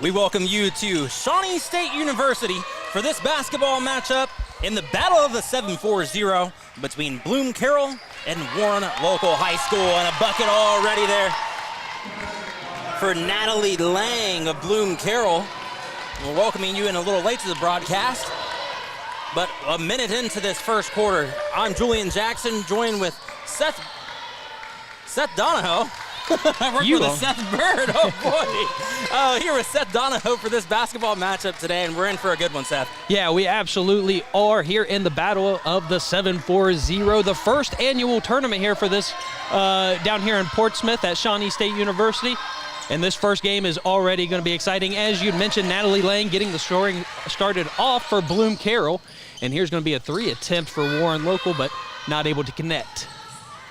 We welcome you to Shawnee State University for this basketball matchup in the Battle of the 7-4-0 between Bloom Carroll and Warren Local High School. And a bucket already there for Natalie Lang of Bloom Carroll. We're welcoming you in a little late to the broadcast, but a minute into this first quarter. I'm Julian Jackson, joined with Seth Donahoe. I work with Seth Bird. Oh, boy. Here with Seth Donahoe for this basketball matchup today, and we're in for a good one, Seth. Yeah, we absolutely are here in the Battle of the 7-4-0, the first annual tournament here for this down here in Portsmouth at Shawnee State University. And this first game is already going to be exciting. As you mentioned, Natalie Lang getting the scoring started off for Bloom Carroll. And here's going to be a three attempt for Warren Local, but not able to connect.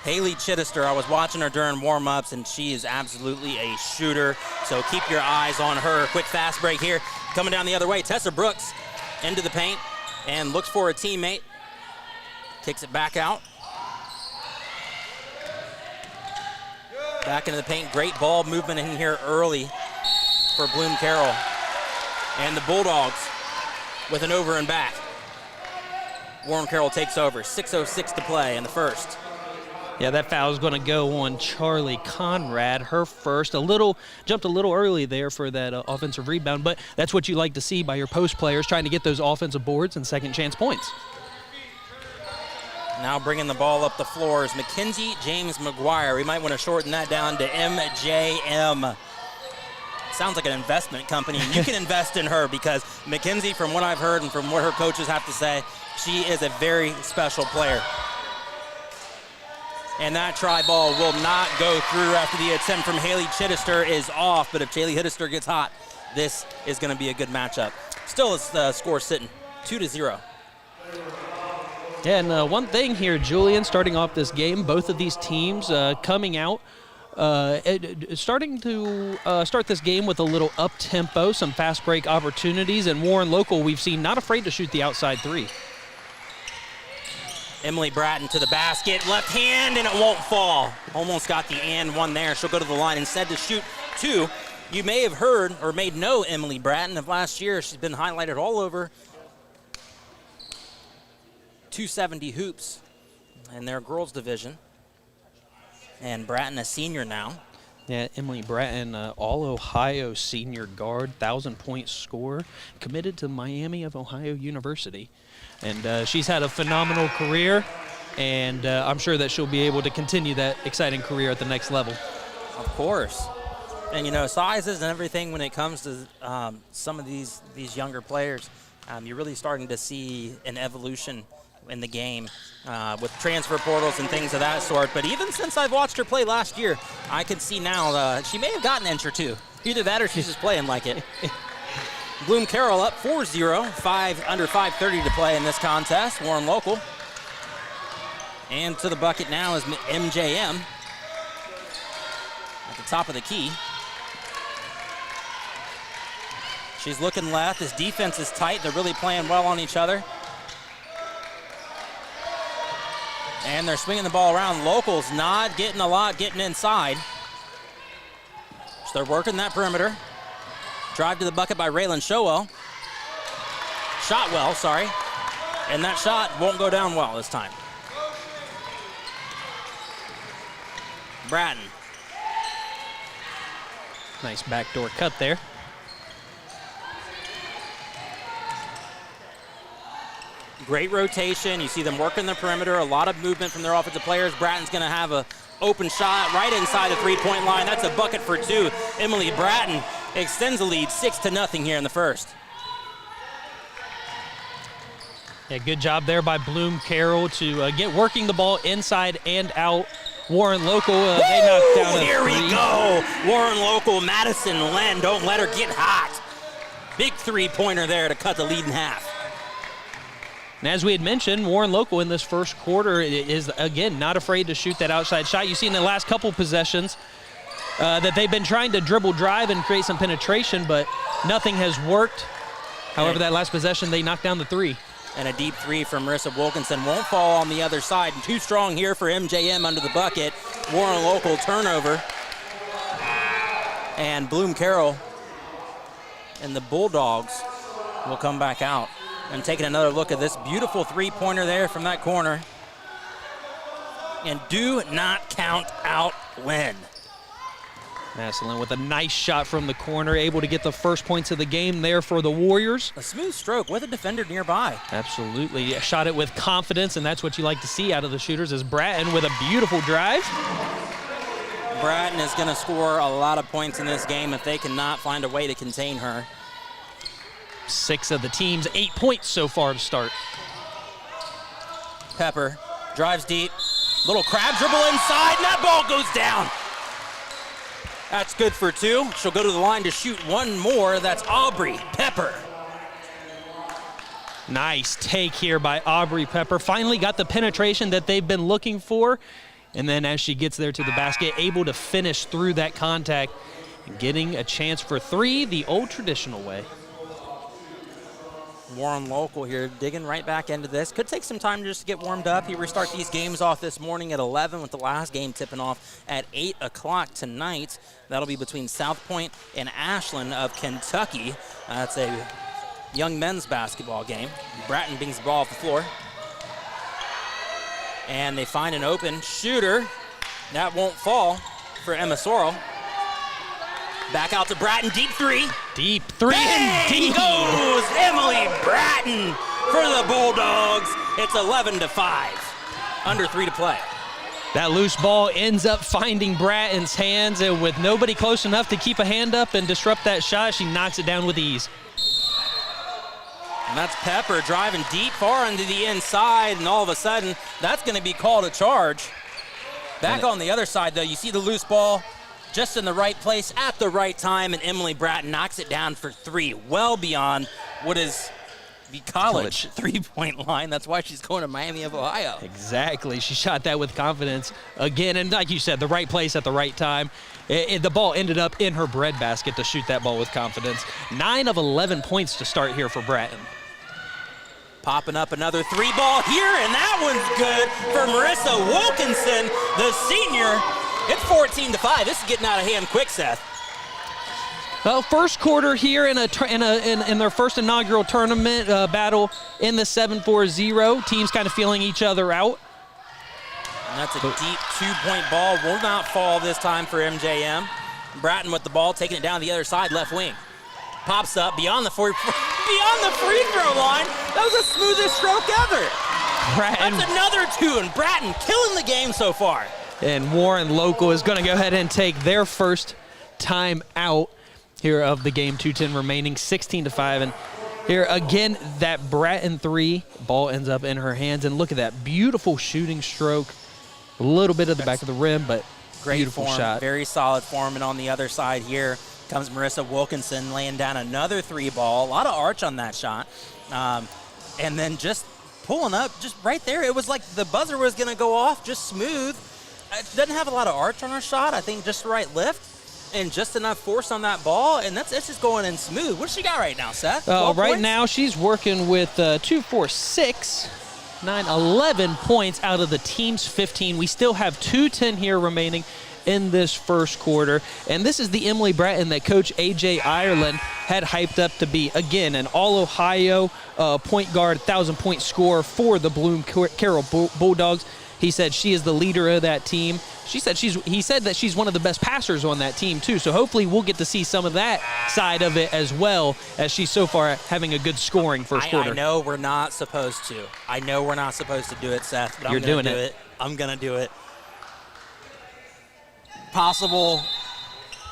Haley Chittister, I was watching her during warm-ups, and she is absolutely a shooter, so keep your eyes on her. Quick fast break here. Coming down the other way, Tessa Brooks into the paint and looks for a teammate. Kicks it back out. Back into the paint. Great ball movement in here early for Bloom Carroll. And the Bulldogs with an over and back. Warren Carroll takes over. 6:06 to play in the first. Yeah, that foul is going to go on Charlie Conrad, her first. Jumped a little early there for that offensive rebound, but that's what you like to see by your post players, trying to get those offensive boards and second chance points. Now bringing the ball up the floor is Mackenzie James McGuire. We might want to shorten that down to MJM. Sounds like an investment company, and you can invest in her because Mackenzie, from what I've heard and from what her coaches have to say, she is a very special player. And that try ball will not go through after the attempt from Haley Chittister is off. But if Haley Chittister gets hot, this is going to be a good matchup. Still, the score sitting 2-0. Yeah, and one thing here, Julian, starting off this game, both of these teams coming out, starting to start this game with a little up-tempo, some fast break opportunities. And Warren Local, we've seen not afraid to shoot the outside three. Emily Bratton to the basket, left hand, and it won't fall. Almost got the and one there. She'll go to the line instead to shoot two. You may have heard or may know Emily Bratton of last year. She's been highlighted all over 270 hoops in their girls division. And Bratton, a senior now. Yeah, Emily Bratton, all-Ohio senior guard, 1,000-point scorer, committed to Miami of Ohio University. And she's had a phenomenal career, and I'm sure that she'll be able to continue that exciting career at the next level. Of course. And, you know, sizes and everything when it comes to some of these younger players, you're really starting to see an evolution in the game with transfer portals and things of that sort. But even since I've watched her play last year, I can see now she may have gotten an inch or two. Either that or she's just playing like it. Bloom Carroll up 4-0, under 5:30 to play in this contest. Warren Local. And to the bucket now is MJM at the top of the key. She's looking left. This defense is tight. They're really playing well on each other. And they're swinging the ball around. Local's not getting a lot, getting inside. So they're working that perimeter. Drive to the bucket by Raylan Shotwell, sorry. And that shot won't go down well this time. Bratton. Nice backdoor cut there. Great rotation. You see them working the perimeter. A lot of movement from their offensive players. Bratton's going to have an open shot right inside the three-point line. That's a bucket for two. Emily Bratton extends the lead 6-0 here in the first. Yeah, good job there by Bloom Carroll to get working the ball inside and out. Warren Local, they knocked down a Here three. we go. Warren Local, Madison Len, don't let her get hot. Big three-pointer there to cut the lead in half. And as we had mentioned, Warren Local in this first quarter is, again, not afraid to shoot that outside shot. You see in the last couple possessions that they've been trying to dribble drive and create some penetration, but nothing has worked. However, that last possession, they knocked down the three. And a deep three from Marissa Wilkinson won't fall on the other side. And too strong here for MJM under the bucket. Warren Local turnover. And Bloom Carroll and the Bulldogs will come back out. And taking another look at this beautiful three-pointer there from that corner. And do not count out Lynn. Massillon with a nice shot from the corner, able to get the first points of the game there for the Warriors. A smooth stroke with a defender nearby. Absolutely. Shot it with confidence, and that's what you like to see out of the shooters, is Bratton with a beautiful drive. Bratton is going to score a lot of points in this game if they cannot find a way to contain her. 6 of the team's 8 points so far to start. Pepper drives deep. Little crab dribble inside, and that ball goes down. That's good for 2. She'll go to the line to shoot one more. That's Aubrey Pepper. Nice take here by Aubrey Pepper. Finally got the penetration that they've been looking for. And then as she gets there to the basket, able to finish through that contact, getting a chance for 3 the old traditional way. Warren Local here digging right back into this. Could take some time just to get warmed up. He restart these games off this morning at 11 with the last game tipping off at 8 o'clock tonight. That'll be between South Point and Ashland of Kentucky. That's a young men's basketball game. Bratton brings the ball off the floor. And they find an open shooter. That won't fall for Emma Sorrell. Back out to Bratton, deep 3. Deep 3 He goes Emily Bratton for the Bulldogs. It's 11-5. Under 3 to play. That loose ball ends up finding Bratton's hands, and with nobody close enough to keep a hand up and disrupt that shot, she knocks it down with ease. And that's Pepper driving deep far into the inside, and all of a sudden, that's going to be called a charge. Back on the other side, though, you see the loose ball just in the right place at the right time, and Emily Bratton knocks it down for 3, well beyond what is the college three-point line. That's why she's going to Miami of Ohio. Exactly. She shot that with confidence again, and like you said, the right place at the right time. The ball ended up in her breadbasket to shoot that ball with confidence. 9 of 11 points to start here for Bratton. Popping up another 3 ball here, and that one's good for Marissa Wilkinson, the senior. It's 14-5. This is getting out of hand quick, Seth. Well, first quarter here in their first inaugural tournament battle in the 7-4-0. Teams kind of feeling each other out. And that's a deep 2-point ball. Will not fall this time for MJM. Bratton with the ball, taking it down the other side, left wing. Pops up beyond the free throw line. That was the smoothest stroke ever. Bratton. That's another 2, and Bratton killing the game so far. And Warren Local is going to go ahead and take their first time out here of the game. 2:10 remaining, 16-5. And here again, that Bratton 3 ball ends up in her hands. And look at that beautiful shooting stroke. A little bit of the back of the rim, but great beautiful form, shot. Very solid form. And on the other side here comes Marissa Wilkinson laying down another 3 ball. A lot of arch on that shot. And then just pulling up just right there. It was like the buzzer was going to go off, just smooth. It doesn't have a lot of arch on her shot. I think just the right lift and just enough force on that ball, and it's just going in smooth. What does she got right now, Seth? Right points? now she's working with 2, 4, 6, 9, 11 points out of the team's 15. We still have 2:10 here remaining in this first quarter, and this is the Emily Bratton that Coach A.J. Ireland had hyped up to be, again, an all-Ohio point guard, 1,000-point scorer for the Bloom Carroll Bulldogs. He said she is the leader of that team. He said that she's one of the best passers on that team, too. So hopefully we'll get to see some of that side of it as well, as she's so far having a good scoring first quarter. I know we're not supposed to. I know we're not supposed to do it, Seth, but You're I'm going to doing do it. it. I'm going to do it. Possible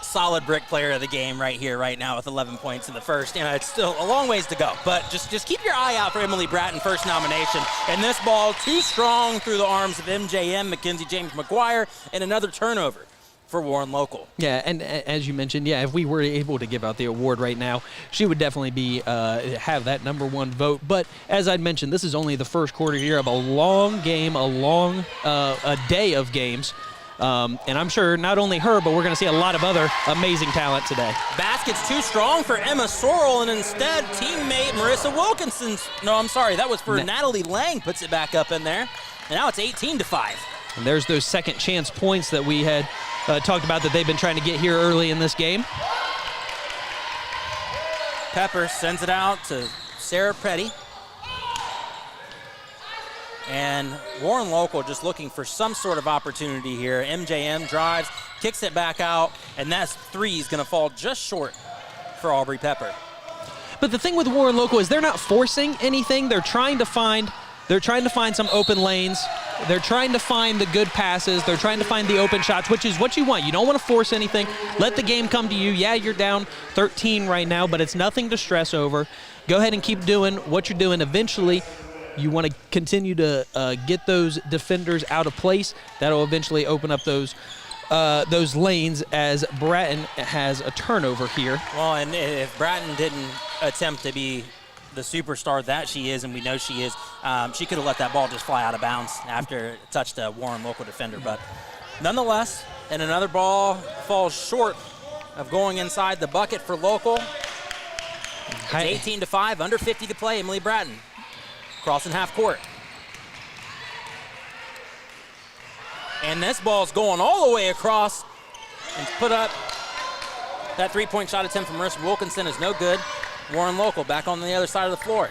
solid brick player of the game right here, right now, with 11 points in the first. You know, it's still a long ways to go, but just keep your eye out for Emily Bratton, first nomination. And this ball too strong through the arms of MJM, Mackenzie James McGuire, and another turnover for Warren Local. Yeah, and as you mentioned, yeah, if we were able to give out the award right now, she would definitely be have that #1 vote. But as I'd mentioned, this is only the first quarter here of a long game, a day of games. And I'm sure not only her, but we're going to see a lot of other amazing talent today. Basket's too strong for Emma Sorrell, and instead, teammate Marissa Wilkinson's, no, I'm sorry, that was for Natalie Lang, puts it back up in there. And now it's 18-5. And there's those second chance points that we had talked about that they've been trying to get here early in this game. Pepper sends it out to Sarah Petty. And Warren Local just looking for some sort of opportunity here. MJM drives, kicks it back out, and that three is going to fall just short for Aubrey Pepper. But the thing with Warren Local is they're not forcing anything. They're trying to find some open lanes. They're trying to find the good passes. They're trying to find the open shots, which is what you want. You don't want to force anything. Let the game come to you. Yeah, you're down 13 right now, but it's nothing to stress over. Go ahead and keep doing what you're doing. Eventually, you want to continue to get those defenders out of place. That'll eventually open up those lanes as Bratton has a turnover here. Well, and if Bratton didn't attempt to be the superstar that she is, and we know she is, she could have let that ball just fly out of bounds after it touched a Warren Local defender. But nonetheless, and another ball falls short of going inside the bucket for Local. It's 18-5, under 50 to play. Emily Bratton crossing half court. And this ball's going all the way across and put up. That three-point shot attempt from Marissa Wilkinson is no good. Warren Local back on the other side of the floor.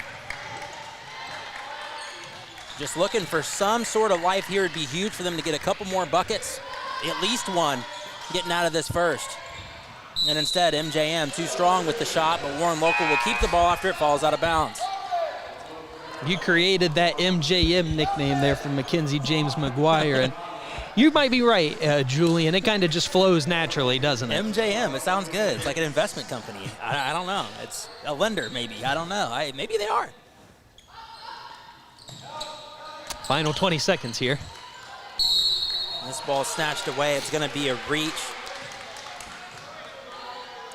Just looking for some sort of life here. It'd be huge for them to get a couple more buckets, at least one, getting out of this first. And instead, MJM too strong with the shot, but Warren Local will keep the ball after it falls out of bounds. You created that MJM nickname there from Mackenzie James McGuire, and you might be right, Julian. It kind of just flows naturally, doesn't it? MJM, it sounds good. It's like an investment company. I don't know. It's a lender, maybe. I don't know. Maybe they are. Final 20 seconds here. This ball snatched away. It's going to be a reach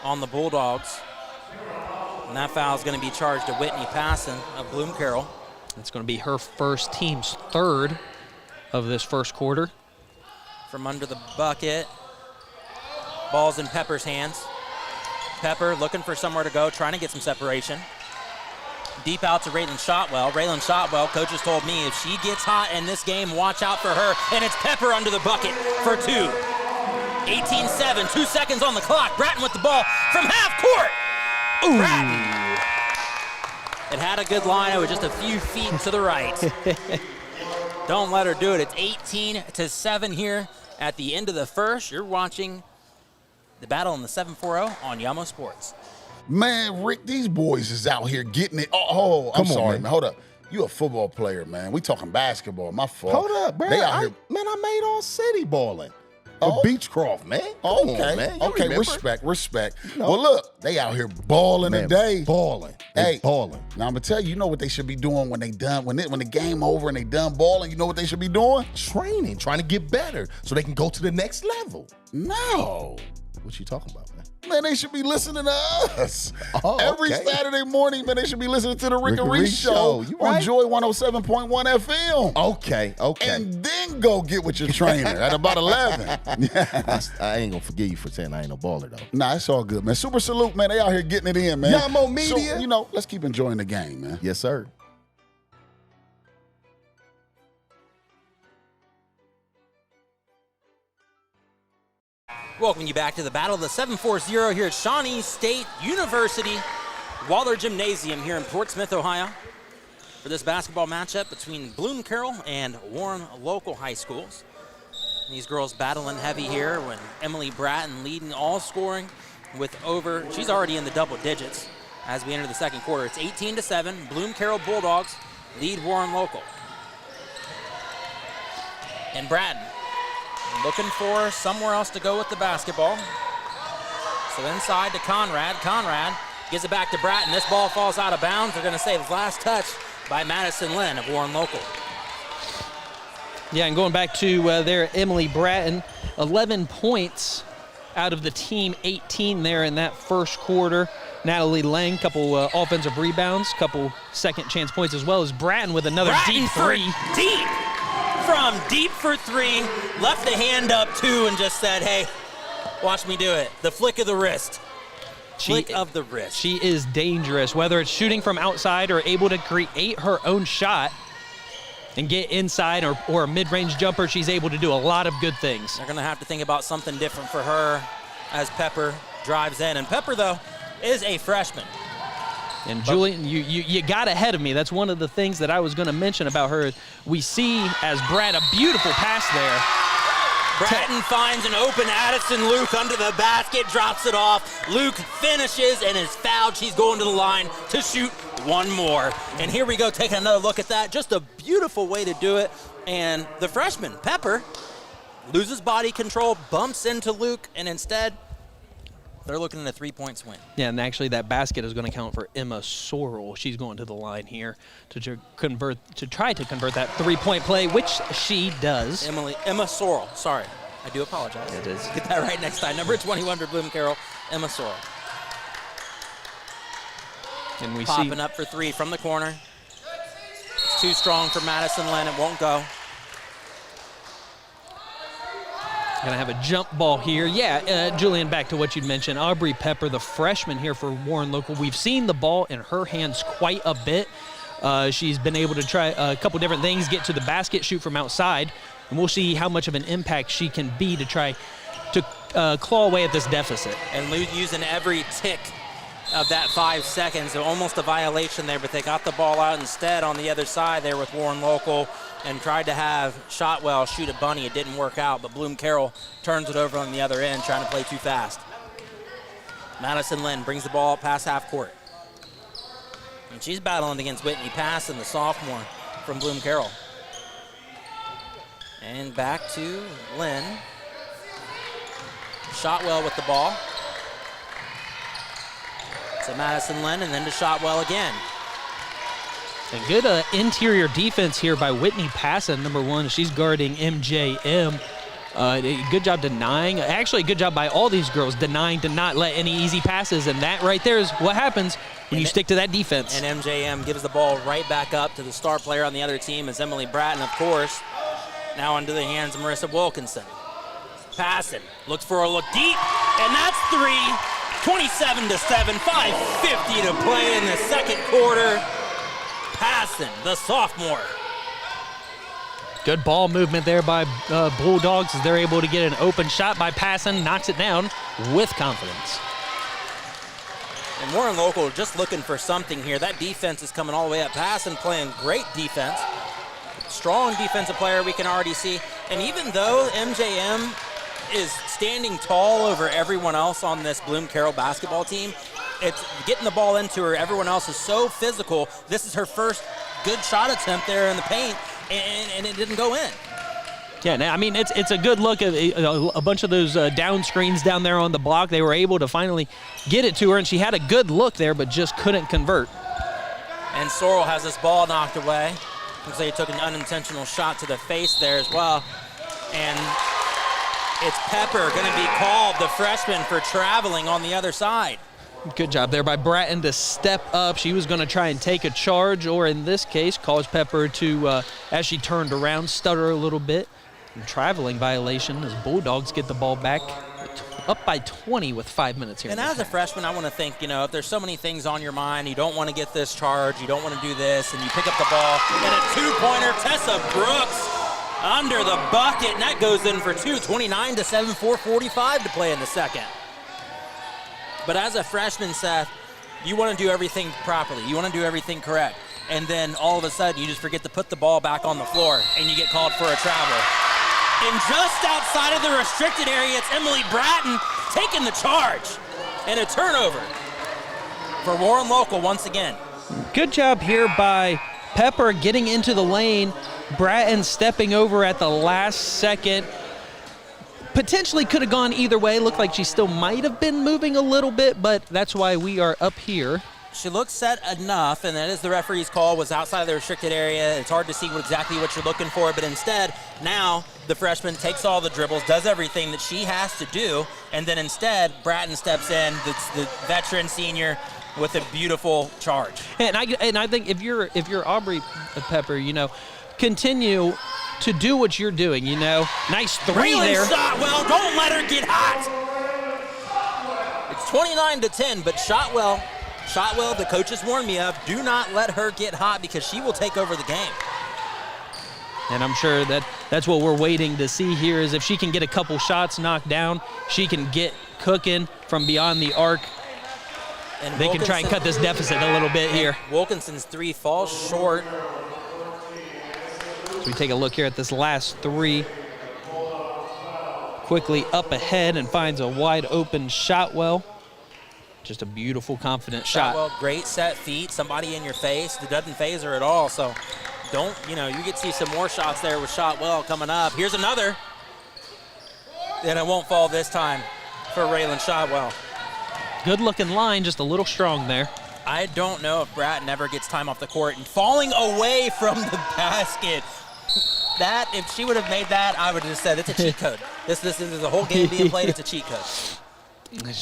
on the Bulldogs. And that foul is going to be charged to Whitney Passon of Bloom Carroll. It's going to be her first, team's third of this first quarter. From under the bucket. Ball's in Pepper's hands. Pepper looking for somewhere to go, trying to get some separation. Deep out to Raylan Shotwell. Raylan Shotwell, coaches told me if she gets hot in this game, watch out for her. And it's Pepper under the bucket for two. 18-7, 2 seconds on the clock. Bratton with the ball from half court. Ooh. Bratton. It had a good line. It was just a few feet to the right. Don't let her do it. It's 18-7 here at the end of the first. You're watching the battle in the 740 on Yamo Sports. Man, Rick, these boys is out here getting it. I'm sorry, man. Hold up. You a football player, man. We talking basketball. My fault. Hold up, bro. They out here. Man, I made all city balling. Beechcroft, man. Come on, man. Okay, remember. respect. You know. Well, look, they out here balling today. Balling. Hey, balling. Now I'm gonna tell you, you know what they should be doing when they done when the game over and they done balling. You know what they should be doing? Training, trying to get better so they can go to the next level. No. What you talking about, man? Man, they should be listening to us. Oh, Every okay. Saturday morning, man, they should be listening to the Rick and Reese Reese show You on right? Joy 107.1 FM. Okay. And then go get with your trainer at about 11. I ain't gonna forgive you for saying I ain't no baller, though. Nah, it's all good, man. Super salute, man. They out here getting it in, man. Yamo Media. So, let's keep enjoying the game, man. Yes, sir. Welcome you back to the battle of the 740 here at Shawnee State University Waller Gymnasium here in Portsmouth, Ohio, for this basketball matchup between Bloom Carroll and Warren Local High Schools. These girls battling heavy here when Emily Bratton leading all scoring with she's already in the double digits as we enter the second quarter. It's 18-7. Bloom Carroll Bulldogs lead Warren Local. And Bratton looking for somewhere else to go with the basketball. So inside to Conrad. Conrad gives it back to Bratton. This ball falls out of bounds. They're going to say it was last touch by Madison Lynn of Warren Local. Yeah, and going back to there, Emily Bratton, 11 points out of the team, 18 there in that first quarter. Natalie Lang, couple offensive rebounds, couple second chance points, as well as Bratton with another deep three. From deep for three, left the hand up too and just said, hey, watch me do it. The flick of the wrist. Flick of the wrist. She is dangerous, whether it's shooting from outside or able to create her own shot and get inside or a mid-range jumper. She's able to do a lot of good things. They're going to have to think about something different for her as Pepper drives in. And Pepper, though, is a freshman. And Julian, you got ahead of me. That's one of the things that I was going to mention about her. We see, as Brad, a beautiful pass there. Bratton finds an open Addison Luke under the basket, drops it off. Luke finishes and is fouled. She's going to the line to shoot one more. And here we go, taking another look at that. Just a beautiful way to do it. And the freshman, Pepper, loses body control, bumps into Luke, and instead, they're looking at a 3-point swing. Yeah, and actually that basket is going to count for Emma Sorrell. She's going to the line here to try to convert that 3-point play, which she does. Emma Sorrell, sorry. I do apologize. It is. Get that right next time. Number 21 for Bloom Carroll, Emma Sorrell. And we Popping up for three from the corner. It's too strong for Madison Lynn. It won't go. Gonna have a jump ball here. Yeah, Julian, back to what you'd mentioned. Aubrey Pepper, the freshman here for Warren Local. We've seen the ball in her hands quite a bit. She's been able to try a couple different things, get to the basket, shoot from outside, and we'll see how much of an impact she can be to try to claw away at this deficit. And using every tick of that 5 seconds, so almost a violation there, but they got the ball out instead on the other side there with Warren Local, and tried to have Shotwell shoot a bunny. It didn't work out, but Bloom Carroll turns it over on the other end, trying to play too fast. Madison Lynn brings the ball past half court. And she's battling against Whitney Passon, the sophomore from Bloom Carroll. And back to Lynn. Shotwell with the ball. To Madison Lynn, and then to Shotwell again. A good interior defense here by Whitney Passon, number one. She's guarding MJM. Good job denying. Actually, good job by all these girls denying to not let any easy passes, and that right there is what happens when you stick to that defense. And MJM gives the ball right back up to the star player on the other team, is Emily Bratton, of course. Now into the hands of Marissa Wilkinson. Passon looks for a look deep, and that's three. 27-7, 5:50 to play in the second quarter. Passon, the sophomore. Good ball movement there by Bulldogs as they're able to get an open shot by Passon, knocks it down with confidence. And Warren Local just looking for something here. That defense is coming all the way up. Passon playing great defense. Strong defensive player, we can already see. And even though MJM is standing tall over everyone else on this Bloom Carroll basketball team, it's getting the ball into her. Everyone else is so physical. This is her first good shot attempt there in the paint, and it didn't go in. Yeah, I mean, it's a good look at a bunch of those down screens down there on the block. They were able to finally get it to her, and she had a good look there, but just couldn't convert. And Sorrell has this ball knocked away. Looks like he took an unintentional shot to the face there as well. And it's Pepper going to be called, the freshman, for traveling on the other side. Good job there by Bratton to step up. She was going to try and take a charge, or in this case, cause Pepper to, as she turned around, stutter a little bit. And traveling violation as Bulldogs get the ball back up by 20 with 5 minutes here. And as a freshman, I want to think, if there's so many things on your mind, you don't want to get this charge, you don't want to do this, and you pick up the ball, and a two-pointer, Tessa Brooks under the bucket, and that goes in for two, 29-7, 4:45 to play in the second. But as a freshman, Seth, you want to do everything properly. You want to do everything correct. And then all of a sudden, you just forget to put the ball back on the floor, and you get called for a travel. And just outside of the restricted area, it's Emily Bratton taking the charge. And a turnover for Warren Local once again. Good job here by Pepper getting into the lane. Bratton stepping over at the last second. Potentially could have gone either way. Looked like she still might have been moving a little bit, but that's why we are up here. She looks set enough, and that is the referee's call, was outside of the restricted area. It's hard to see exactly what you're looking for, but instead, now the freshman takes all the dribbles, does everything that she has to do, and then instead, Bratton steps in, the veteran senior, with a beautiful charge. And I think if you're Aubrey Pepper, continue to do what you're doing, Nice three there. Shotwell, don't let her get hot. It's 29-10, but Shotwell, the coaches warned me of, do not let her get hot because she will take over the game. And I'm sure that's what we're waiting to see here, is if she can get a couple shots knocked down, she can get cooking from beyond the arc. And they can try and cut this deficit a little bit here. Wilkinson's 3 falls short. So we take a look here at this last 3. Quickly up ahead and finds a wide open Shotwell. Just a beautiful, confident shot. Shotwell, great set feet, somebody in your face. It doesn't phase her at all, so don't, you get to see some more shots there with Shotwell coming up. Here's another. And it won't fall this time for Raylan Shotwell. Good looking line, just a little strong there. I don't know if Bratton ever gets time off the court and falling away from the basket. That, if she would have made that, I would have just said it's a cheat code. This is a whole game being played, it's a cheat code.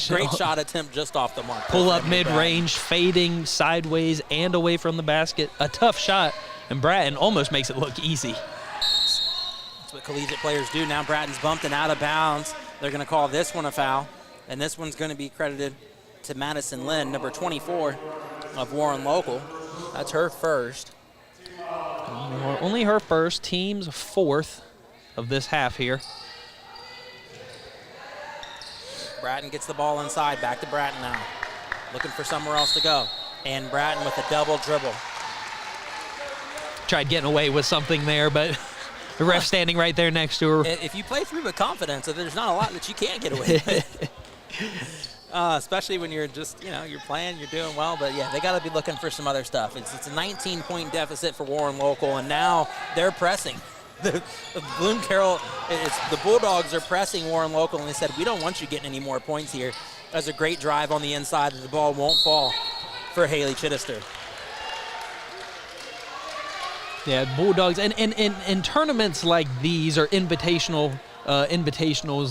Great shot attempt just off the mark. Pull up mid-range, fading sideways and away from the basket. A tough shot, and Bratton almost makes it look easy. That's what collegiate players do. Now Bratton's bumped and out of bounds. They're going to call this one a foul, and this one's going to be credited to Madison Lynn, number 24 of Warren Local. That's her first. Only her first, team's 4th of this half here. Bratton gets the ball inside, back to Bratton now. Looking for somewhere else to go. And Bratton with a double dribble. Tried getting away with something there, but the ref standing right there next to her. If you play through with confidence, there's not a lot that you can't get away with. Especially when you're just, you're playing, you're doing well. But, yeah, they got to be looking for some other stuff. It's a 19-point deficit for Warren Local, and now they're pressing. The Bloom Carroll, the Bulldogs are pressing Warren Local, and they said, we don't want you getting any more points here. That's a great drive on the inside, and the ball won't fall for Haley Chittister. Yeah, Bulldogs, and in tournaments like these, or invitationals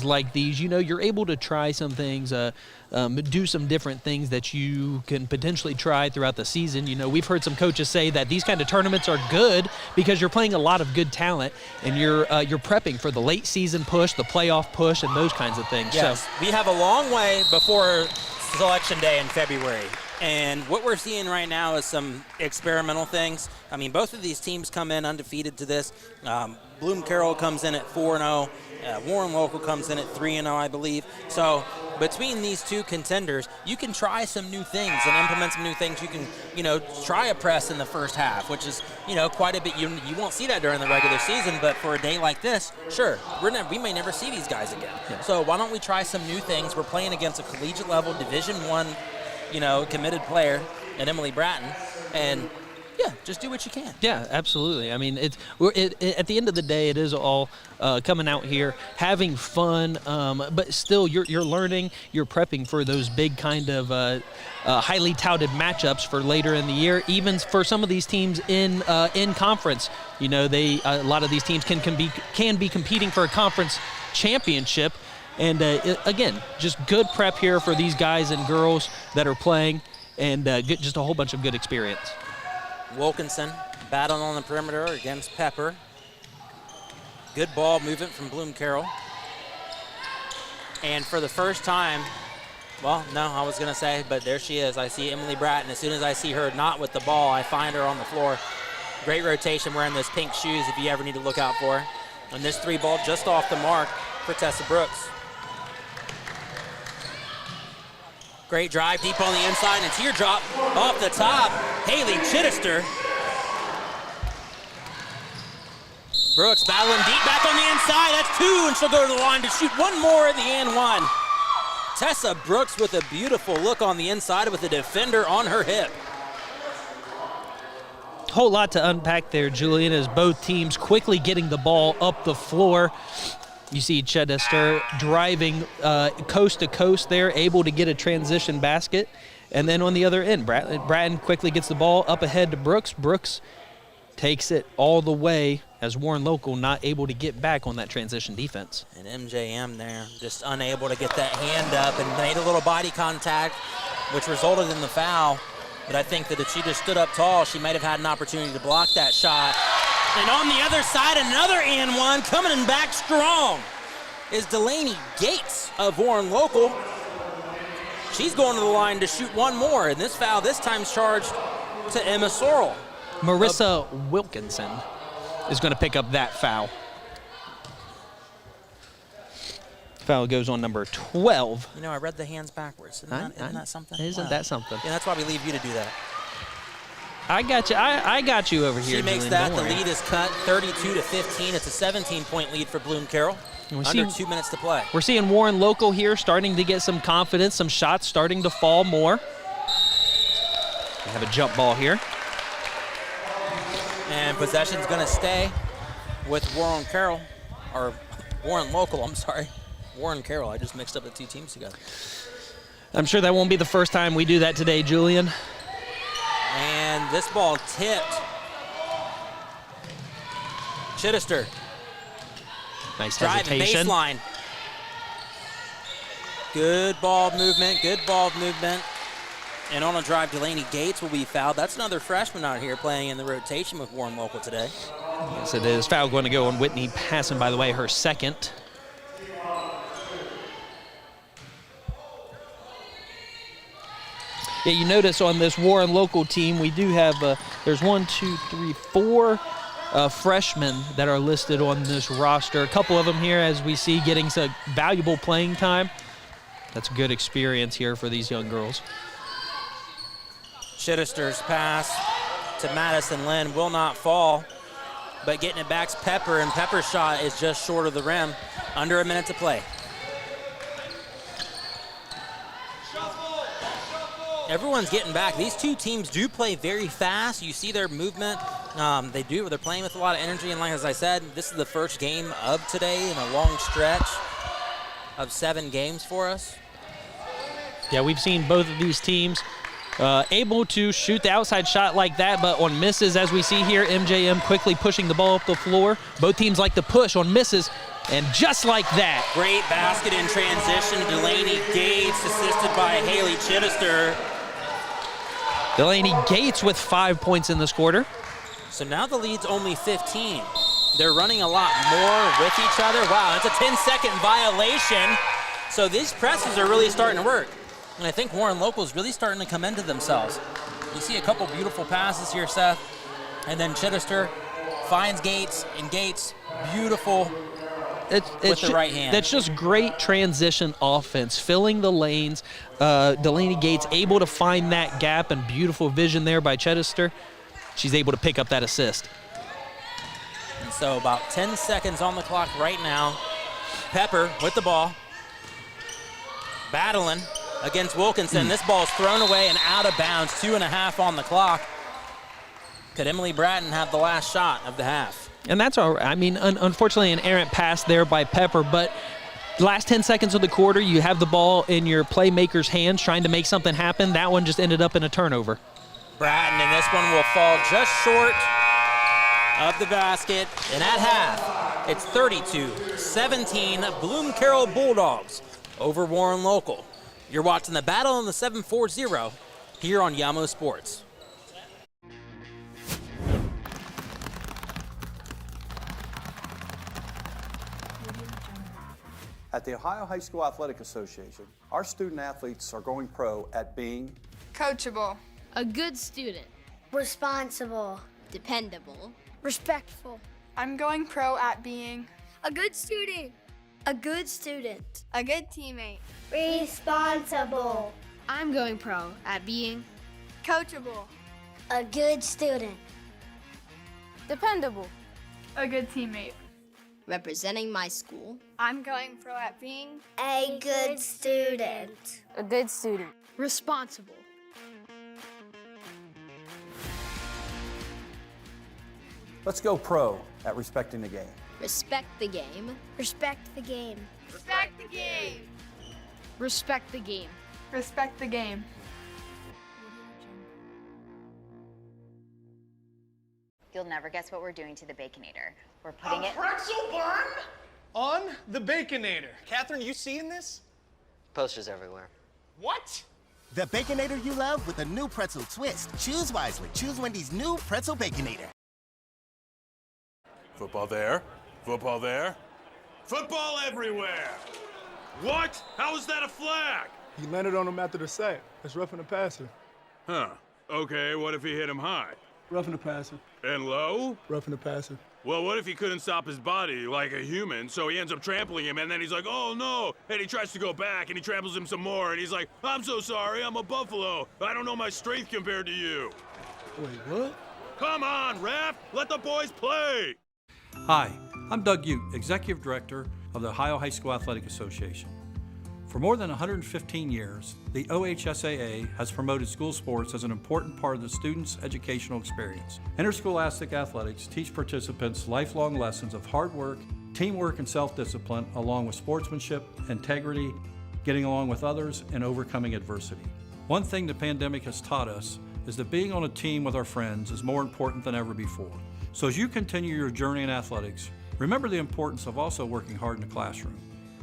like these, you're able to try some things, do some different things that you can potentially try throughout the season. We've heard some coaches say that these kind of tournaments are good because you're playing a lot of good talent, and you're prepping for the late season push, the playoff push, and those kinds of things. Yes, so we have a long way before Selection Day in February. And what we're seeing right now is some experimental things. I mean, both of these teams come in undefeated to this. Bloom Carroll comes in at 4-0. Warren Local comes in at 3-0, I believe. So between these two contenders, you can try some new things and implement some new things. You can, try a press in the first half, which is, quite a bit. You won't see that during the regular season, but for a day like this, sure, we may never see these guys again. Yeah. So why don't we try some new things? We're playing against a collegiate level, Division I, committed player and Emily Bratton, and yeah, just do what you can. Yeah, absolutely. I mean, at the end of the day, it is all coming out here, having fun, but still you're learning, you're prepping for those big kind of highly touted matchups for later in the year. Even for some of these teams in conference, a lot of these teams can be competing for a conference championship. And again, just good prep here for these guys and girls that are playing, and just a whole bunch of good experience. Wilkinson battling on the perimeter against Pepper. Good ball movement from Bloom Carroll. And for the first time, well, no, I was going to say, but there she is. I see Emily Bratton. As soon as I see her not with the ball, I find her on the floor. Great rotation wearing those pink shoes if you ever need to look out for her. And this 3-ball just off the mark for Tessa Brooks. Great drive deep on the inside, and teardrop off the top. Haley Chittister. Brooks battling deep back on the inside. That's 2, and she'll go to the line to shoot one more at the and one. Tessa Brooks with a beautiful look on the inside with a defender on her hip. Whole lot to unpack there, Julian, as both teams quickly getting the ball up the floor. You see Chittister driving coast to coast there, able to get a transition basket. And then on the other end, Bratton quickly gets the ball up ahead to Brooks. Brooks takes it all the way as Warren Local not able to get back on that transition defense. And MJM there just unable to get that hand up and made a little body contact, which resulted in the foul. But I think that if she just stood up tall, she might have had an opportunity to block that shot. And on the other side, another and one coming back strong is Delaney Gates of Warren Local. She's going to the line to shoot one more, and this foul this time's charged to Emma Sorrell. Marissa Wilkinson is going to pick up that foul. Foul goes on number 12. You know, I read the hands backwards. Isn't that something? Isn't that something? Yeah, that's why we leave you to do that. I got you. I got you over here. She makes Julian, that. don't The worry. lead is cut 32-15. It's a 17-point lead for Bloom Carroll. Under 2 minutes to play. We're seeing Warren Local here starting to get some confidence, some shots starting to fall more. We have a jump ball here. And possession's going to stay with Warren Carroll, or Warren Local, I'm sorry. Warren Carroll, I just mixed up the two teams together. I'm sure that won't be the first time we do that today, Julian. And this ball tipped. Chittister. Nice Driving hesitation. baseline. Good ball movement, good ball movement. And on a drive, Delaney Gates will be fouled. That's another freshman out here playing in the rotation with Warren Local today. Yes, it is. Foul going to go on Whitney Passon, by the way, her second. Yeah, you notice on this Warren Local team, we do have, there's 4 freshmen that are listed on this roster. A couple of them here, as we see, getting some valuable playing time. That's good experience here for these young girls. Chittister's pass to Madison Lynn will not fall, but getting it back's Pepper, and Pepper's shot is just short of the rim. Under a minute to play. Everyone's getting back. These two teams do play very fast. You see their movement. They're playing with a lot of energy, and like as I said, this is the first game of today in a long stretch of 7 games for us. Yeah, we've seen both of these teams able to shoot the outside shot like that, but on misses, as we see here, MJM quickly pushing the ball up the floor. Both teams like to push on misses, and just like that. Great basket in transition. Delaney Gates assisted by Haley Chittister. Delaney Gates with 5 points in this quarter. So now the lead's only 15. They're running a lot more with each other. Wow, that's a 10-second violation. So these presses are really starting to work. And I think Warren Local is really starting to come into themselves. You see a couple beautiful passes here, Seth. And then Chittister finds Gates, and Gates, beautiful with the right hand. That's just great transition offense, filling the lanes. Delaney Gates able to find that gap, and beautiful vision there by Chittister. She's able to pick up that assist. And so about 10 seconds on the clock right now. Pepper with the ball. Battling against Wilkinson. This ball's thrown away and out of bounds. 2.5 on the clock. Could Emily Bratton have the last shot of the half? And that's all right. I mean, unfortunately, an errant pass there by Pepper, but last 10 seconds of the quarter, you have the ball in your playmaker's hands trying to make something happen. That one just ended up in a turnover. Bratton, and this one will fall just short of the basket. And at half, it's 32-17, Bloom Carroll Bulldogs over Warren Local. You're watching the battle on the 740 here on Yamo Sports. At the Ohio High School Athletic Association, our student athletes are going pro at being coachable, a good student, responsible, dependable, respectful. I'm going pro at being a good student, a good student, a good teammate, responsible. I'm going pro at being coachable, a good student, dependable, a good teammate, representing my school. I'm going pro at being a good student, a good student, responsible. Let's go pro at respecting the game. Respect the game. respect the game, respect the game, Respect the game. respect the game. You'll never guess what we're doing to the Baconator. We're putting it pretzel bun on the Baconator. Catherine, you seeing this? Posters everywhere. What? The Baconator you love with a new pretzel twist. Choose wisely. Choose Wendy's new pretzel Baconator. Football there. Football there. Football everywhere. What? How is that a flag? He landed on him after the sack. That's roughing the passer. Huh. Okay, what if he hit him high? Roughing the passer. And low? Roughing the passer. Well, what if he couldn't stop his body like a human, so he ends up trampling him, and then he's like, oh no, and he tries to go back, and he tramples him some more, and he's like, I'm so sorry, I'm a buffalo. I don't know my strength compared to you. Wait, what? Come on, ref, let the boys play. Hi, I'm Doug Ute, Executive Director of the Ohio High School Athletic Association. For more than 115 years, the OHSAA has promoted school sports as an important part of the student's educational experience. Interscholastic athletics teach participants lifelong lessons of hard work, teamwork, and self-discipline, along with sportsmanship, integrity, getting along with others, and overcoming adversity. One thing the pandemic has taught us is that being on a team with our friends is more important than ever before. So as you continue your journey in athletics, remember the importance of also working hard in the classroom.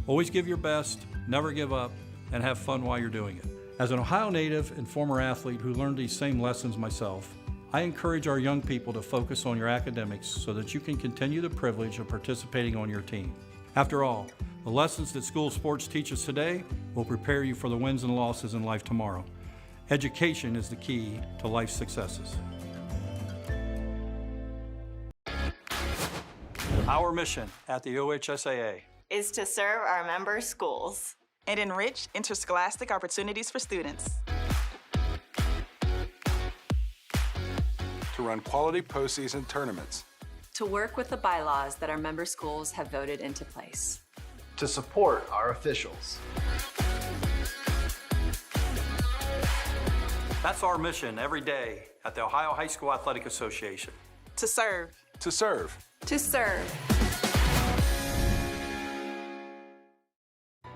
Always give your best, never give up, and have fun while you're doing it. As an Ohio native and former athlete who learned these same lessons myself, I encourage our young people to focus on your academics so that you can continue the privilege of participating on your team. After all, the lessons that school sports teach us today will prepare you for the wins and losses in life tomorrow. Education is the key to life's successes. Our mission at the OHSAA is to serve our member schools and enrich interscholastic opportunities for students. To run quality postseason tournaments. To work with the bylaws that our member schools have voted into place. To support our officials. That's our mission every day at the Ohio High School Athletic Association. To serve. To serve. To serve.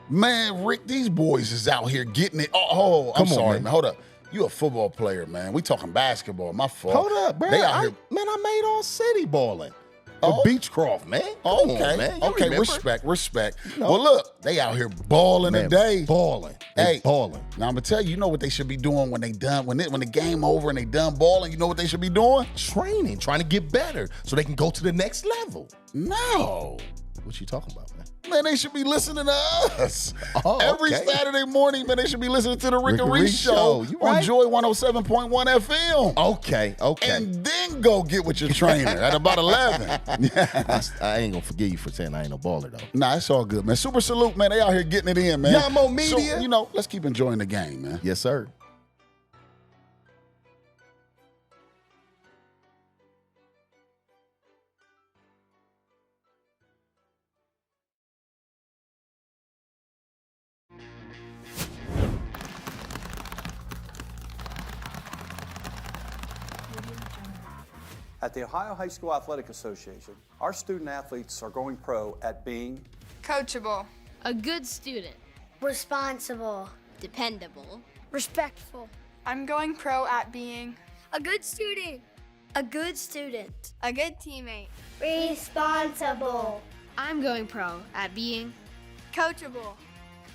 Man, Rick, these boys is out here getting it. Oh, I'm sorry, man. Hold up. You a football player, man. We talking basketball. My fault. Hold up, bro. They out here. Man, I made all city balling. For Beechcroft, man. Come on, man. You Okay, remember? respect. No. Well, look, they out here balling today. Balling. Hey, balling. Now I'm gonna tell you, you know what they should be doing when they done when the game over and they done balling. You know what they should be doing? Training, trying to get better so they can go to the next level. No. What you talking about, man? Man, they should be listening to us. Oh, Every okay. Saturday morning, man, they should be listening to the Rick and Rick Reese Show You on right? Joy 107.1 FM. Okay. And then go get with your trainer at about 11. I ain't gonna forgive you for saying I ain't no baller, though. Nah, it's all good, man. Super salute, man. They out here getting it in, man. Yamo Media. So, let's keep enjoying the game, man. Yes, sir. At the Ohio High School Athletic Association, our student athletes are going pro at being Coachable. A good student. Responsible. Dependable. Respectful. I'm going pro at being A good student. A good student. a good teammate. Responsible. I'm going pro at being Coachable.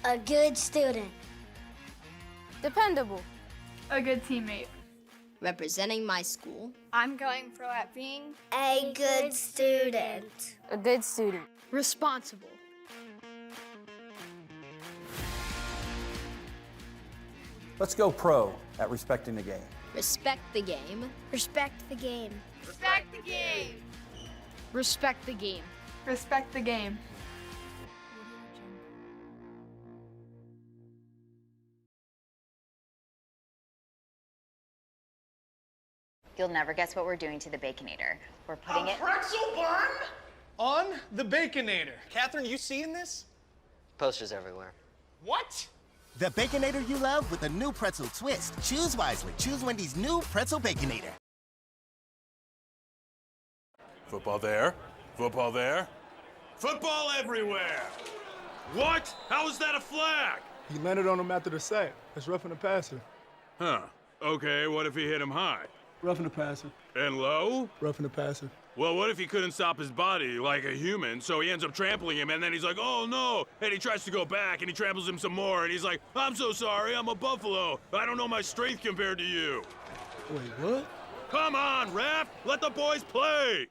A good student. Dependable. A good teammate. representing my school. I'm going pro at being A good student. a good student. Responsible. Let's go pro at respecting the game. Respect the game. Respect the game. Respect the game. Respect the game. Respect the game. You'll never guess what we're doing to the Baconator. We're putting it pretzel bun on the Baconator. Catherine, you seeing this? Posters everywhere. What? The Baconator you love with a new pretzel twist. Choose wisely. Choose Wendy's new pretzel Baconator. Football there. Football there. Football everywhere! What? How is that a flag? He landed on him after the sack. That's roughing the passer. Huh. Okay, what if he hit him high? Roughing the passer. And low? Roughing the passer. Well, what if he couldn't stop his body like a human, so he ends up trampling him, and then he's like, oh no, and he tries to go back, and he tramples him some more, and he's like, I'm so sorry, I'm a buffalo. I don't know my strength compared to you. Wait, what? Come on, ref! Let the boys play!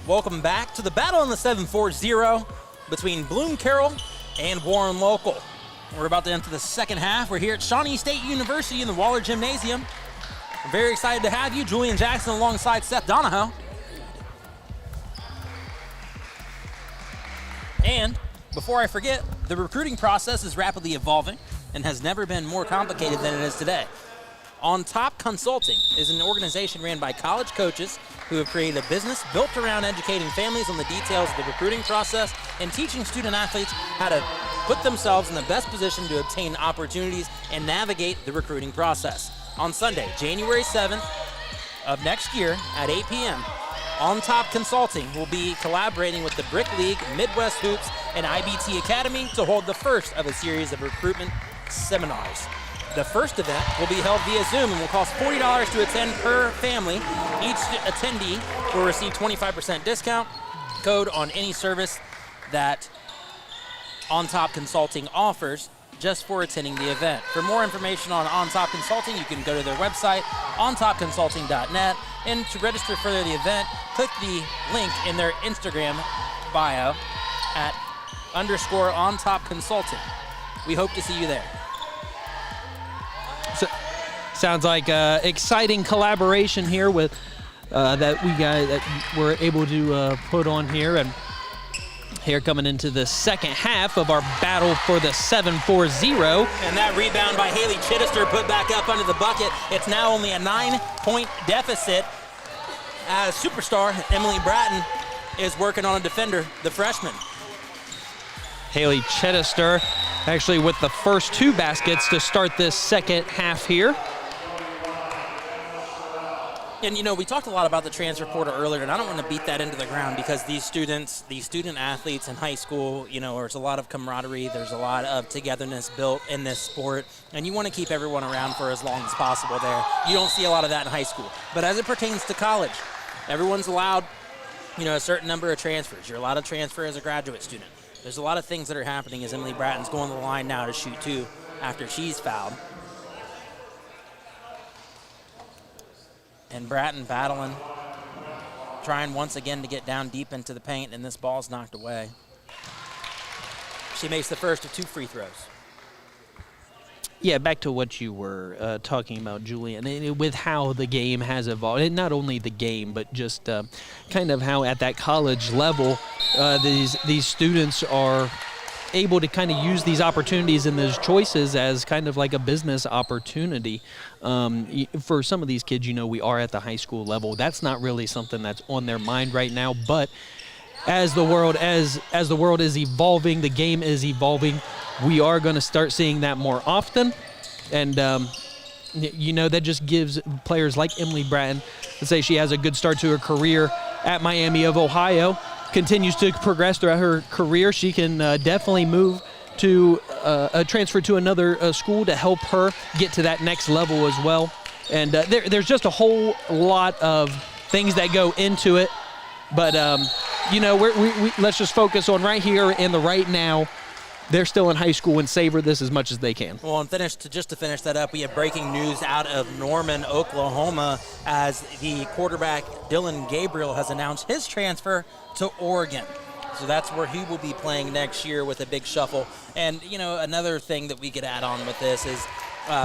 welcome back to the battle in the 740 between Bloom Carroll and Warren Local. We're about to enter the second half. We're here at Shawnee State University in the Waller Gymnasium. I'm very excited to have you, Julian Jackson, alongside Seth Donahoe. And before I forget, the recruiting process is rapidly evolving and has never been more complicated than it is today. On Top Consulting is an organization ran by college coaches who have created a business built around educating families on the details of the recruiting process and teaching student athletes how to put themselves in the best position to obtain opportunities and navigate the recruiting process. On Sunday, January 7th of next year at 8 p.m., On Top Consulting will be collaborating with the Brick League, Midwest Hoops, and IBT Academy to hold the first of a series of recruitment seminars. The first event will be held via Zoom and will cost $40 to attend per family. Each attendee will receive 25% discount code on any service that On Top Consulting offers just for attending the event. For more information on Top Consulting, you can go to their website, ontopconsulting.net, and to register for the event, click the link in their Instagram bio at _ontopconsulting. We hope to see you there. So, sounds like exciting collaboration here with that we're able to put on here, and here coming into the second half of our battle for the 740. And that rebound by Haley Chittister put back up under the bucket. It's now only a 9-point deficit as superstar Emily Bratton is working on a defender, the freshman. Haley Chittister actually with the first 2 baskets to start this second half here. And, you know, we talked a lot about the transfer portal earlier, and I don't want to beat that into the ground because these student athletes in high school, you know, there's a lot of camaraderie, there's a lot of togetherness built in this sport, and you want to keep everyone around for as long as possible there. You don't see a lot of that in high school. But as it pertains to college, everyone's allowed, you know, a certain number of transfers. You're allowed to transfer as a graduate student. There's a lot of things that are happening as Emily Bratton's going to the line now to shoot 2 after she's fouled. And Bratton battling, trying once again to get down deep into the paint, and this ball's knocked away. She makes the first of 2 free throws. Yeah, back to what you were talking about, Julian, and with how the game has evolved. And not only the game, but just kind of how at that college level these students are able to kind of use these opportunities and those choices as kind of like a business opportunity. For some of these kids, you know, we are at the high school level. That's not really something that's on their mind right now, but as the world is evolving, the game is evolving, we are going to start seeing that more often. And you know, that just gives players like Emily Bratton, let's say she has a good start to her career at Miami of Ohio, continues to progress throughout her career, she can definitely move to a transfer to another school to help her get to that next level as well. And there's just a whole lot of things that go into it. But, you know, we let's just focus on right here and the right now. They're still in high school and savor this as much as they can. Well, and just to finish that up, we have breaking news out of Norman, Oklahoma, as the quarterback Dylan Gabriel has announced his transfer to Oregon. So that's where he will be playing next year with a big shuffle. And, you know, another thing that we could add on with this is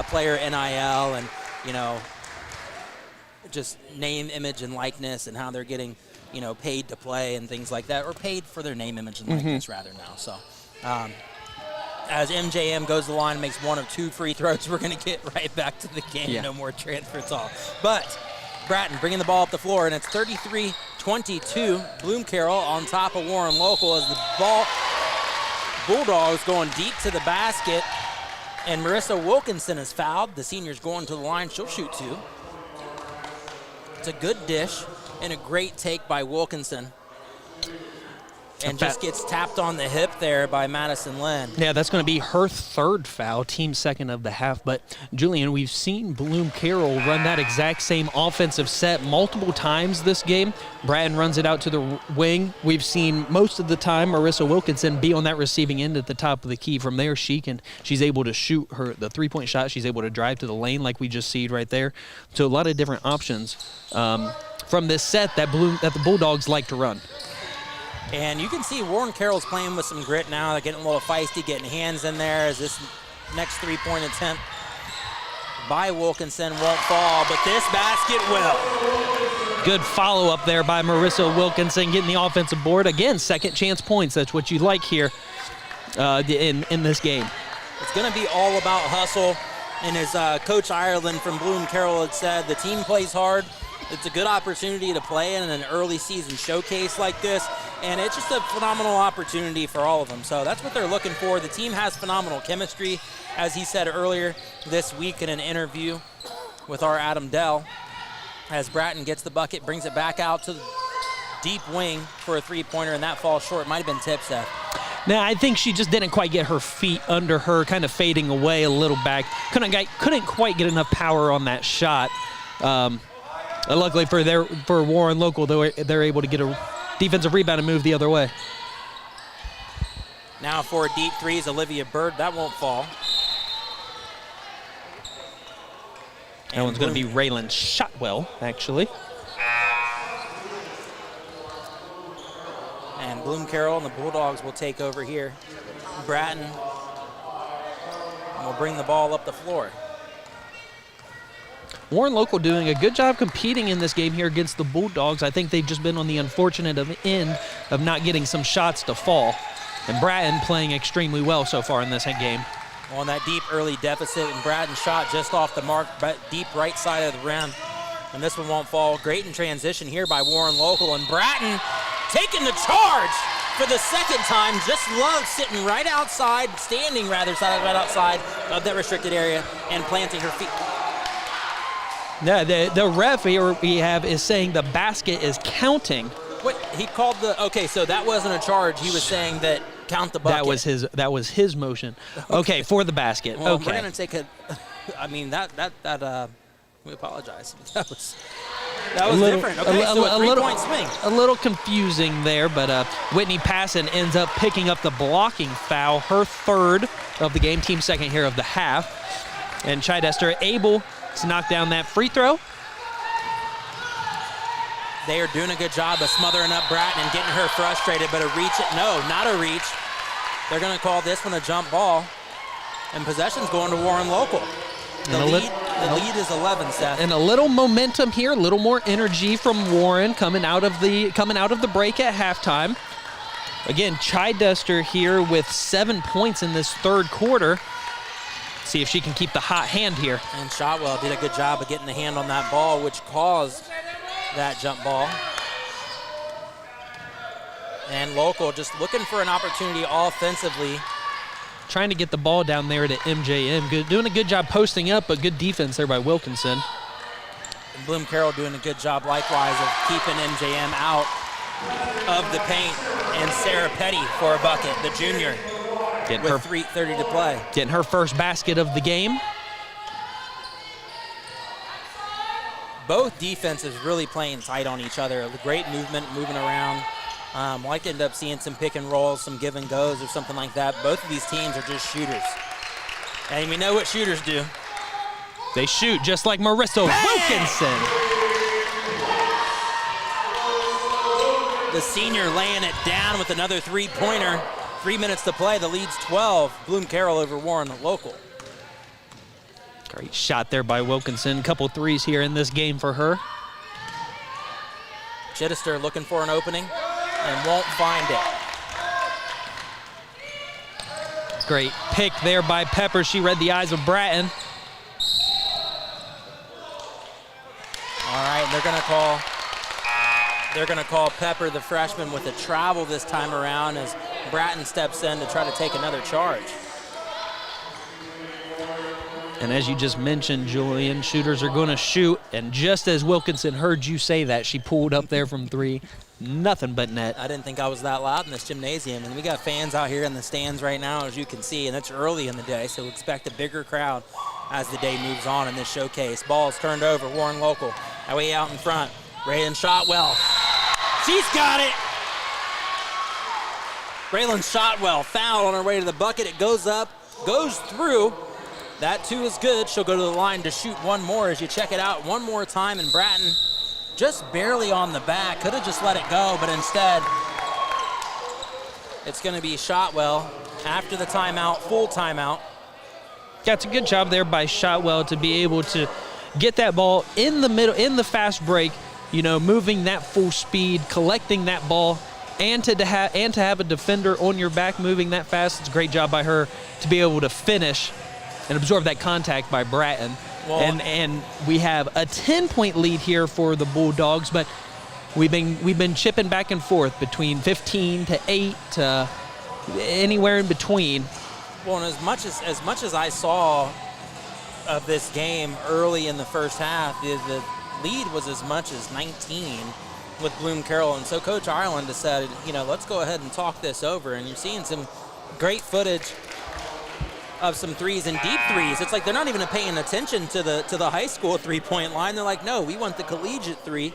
player NIL and, you know, just name, image, and likeness and how they're getting, you know, paid to play and things like that, or paid for their name, image, and likeness rather now. So as MJM goes to the line, makes 1 of 2 free throws, we're going to get right back to the game. Yeah. No more transfer talk. But Bratton bringing the ball up the floor, and it's 33-22. Bloom Carroll on top of Warren Local as the Bulldogs going deep to the basket. And Marissa Wilkinson is fouled. The senior's going to the line. She'll shoot 2. It's a good dish and a great take by Wilkinson. And just gets tapped on the hip there by Madison Lynn. Yeah, that's going to be her 3rd foul, team 2nd of the half. But, Julian, we've seen Bloom Carroll run that exact same offensive set multiple times this game. Bratton runs it out to the wing. We've seen most of the time Marissa Wilkinson be on that receiving end at the top of the key. From there, she's able to shoot the 3-point shot. She's able to drive to the lane like we just see right there. So a lot of different options. from this set that the Bulldogs like to run. And you can see Warren Carroll's playing with some grit now. They're getting a little feisty, getting hands in there as this next three-point attempt by Wilkinson won't fall, but this basket will. Good follow-up there by Marissa Wilkinson, getting the offensive board. Again, second chance points. That's what you like here in this game. It's going to be all about hustle. And as Coach Ireland from Bloom Carroll had said, the team plays hard. It's a good opportunity to play in an early season showcase like this, and it's just a phenomenal opportunity for all of them. So that's what they're looking for. The team has phenomenal chemistry, as he said earlier this week in an interview with our Adam Dell. As Bratton gets the bucket, brings it back out to the deep wing for a three-pointer, and that falls short. Might have been tipped, Seth. Now, I think she just didn't quite get her feet under her, kind of fading away a little back. Couldn't quite get enough power on that shot. Luckily for Warren Local, they're able to get a defensive rebound and move the other way. Now for deep threes, Olivia Bird. That won't fall. That one's going to be Raylan Shotwell, actually. And Bloom Carroll and the Bulldogs will take over here. Bratton will bring the ball up the floor. Warren Local doing a good job competing in this game here against the Bulldogs. I think they've just been on the unfortunate end of not getting some shots to fall. And Bratton playing extremely well so far in this game. On that deep early deficit, and Bratton shot just off the mark, deep right side of the rim. And this one won't fall. Great in transition here by Warren Local. And Bratton taking the charge for the second time. Just loves sitting right outside, standing rather, right outside of that restricted area and planting her feet. Yeah, the ref here we have is saying the basket is counting. What he called okay, so that wasn't a charge. He was saying that count the bucket. That was his motion. Okay, for the basket. Well, okay. We're gonna take a. I mean that we apologize. That was different. Okay, so a 3-point swing. A little confusing there, but Whitney Passon ends up picking up the blocking foul, her third of the game, team second here of the half, and Chidester able to knock down that free throw. They are doing a good job of smothering up Bratton and getting her frustrated, but no, not a reach. They're going to call this one a jump ball, and possession's going to Warren Local. The lead is 11, Seth. And a little momentum here, a little more energy from Warren coming out of the break at halftime. Again, Chidester here with 7 points in this third quarter. See if she can keep the hot hand here. And Shotwell did a good job of getting the hand on that ball, which caused that jump ball. And Local just looking for an opportunity offensively. Trying to get the ball down there to MJM. Doing a good job posting up, but good defense there by Wilkinson. And Bloom Carroll doing a good job likewise of keeping MJM out of the paint. And Sarah Petty for a bucket, the junior. Getting her 3:30 to play. Getting her first basket of the game. Both defenses really playing tight on each other. Great movement, moving around. Like end up seeing some pick and rolls, some give and goes or something like that. Both of these teams are just shooters. And we know what shooters do. They shoot just like Marissa Wilkinson. The senior laying it down with another three-pointer. 3 minutes to play. The lead's 12. Bloom Carroll over Warren Local. Great shot there by Wilkinson. Couple threes here in this game for her. Chidester looking for an opening and won't find it. Great pick there by Pepper. She read the eyes of Bratton. All right, they're going to call Pepper, the freshman, with a travel this time around as Bratton steps in to try to take another charge. And as you just mentioned, Julian, shooters are going to shoot. And just as Wilkinson heard you say that, she pulled up there from three. Nothing but net. I didn't think I was that loud in this gymnasium. And we got fans out here in the stands right now, as you can see, and it's early in the day, so expect a bigger crowd as the day moves on in this showcase. Ball's turned over. Warren Local way out in front. Raylan Shotwell. She's got it. Raylan Shotwell fouled on her way to the bucket. It goes up, goes through. That too is good. She'll go to the line to shoot one more as you check it out one more time. And Bratton just barely on the back. Could have just let it go, but instead it's going to be Shotwell after the timeout, full timeout. Yeah, it's a good job there by Shotwell to be able to get that ball in the middle, in the fast break, you know, moving that full speed, collecting that ball, and to have a defender on your back moving that fast. It's a great job by her to be able to finish and absorb that contact by Bratton. Well, and we have a 10-point lead here for the Bulldogs, but we've been chipping back and forth between 15 to 8 to anywhere in between. Well, and as much as I saw of this game early in the first half, the lead was as much as 19 with Bloom Carroll, and so Coach Ireland decided, you know, let's go ahead and talk this over. And you're seeing some great footage of some threes and deep threes. It's like they're not even paying attention to the high school three-point line. They're like, no, we want the collegiate three.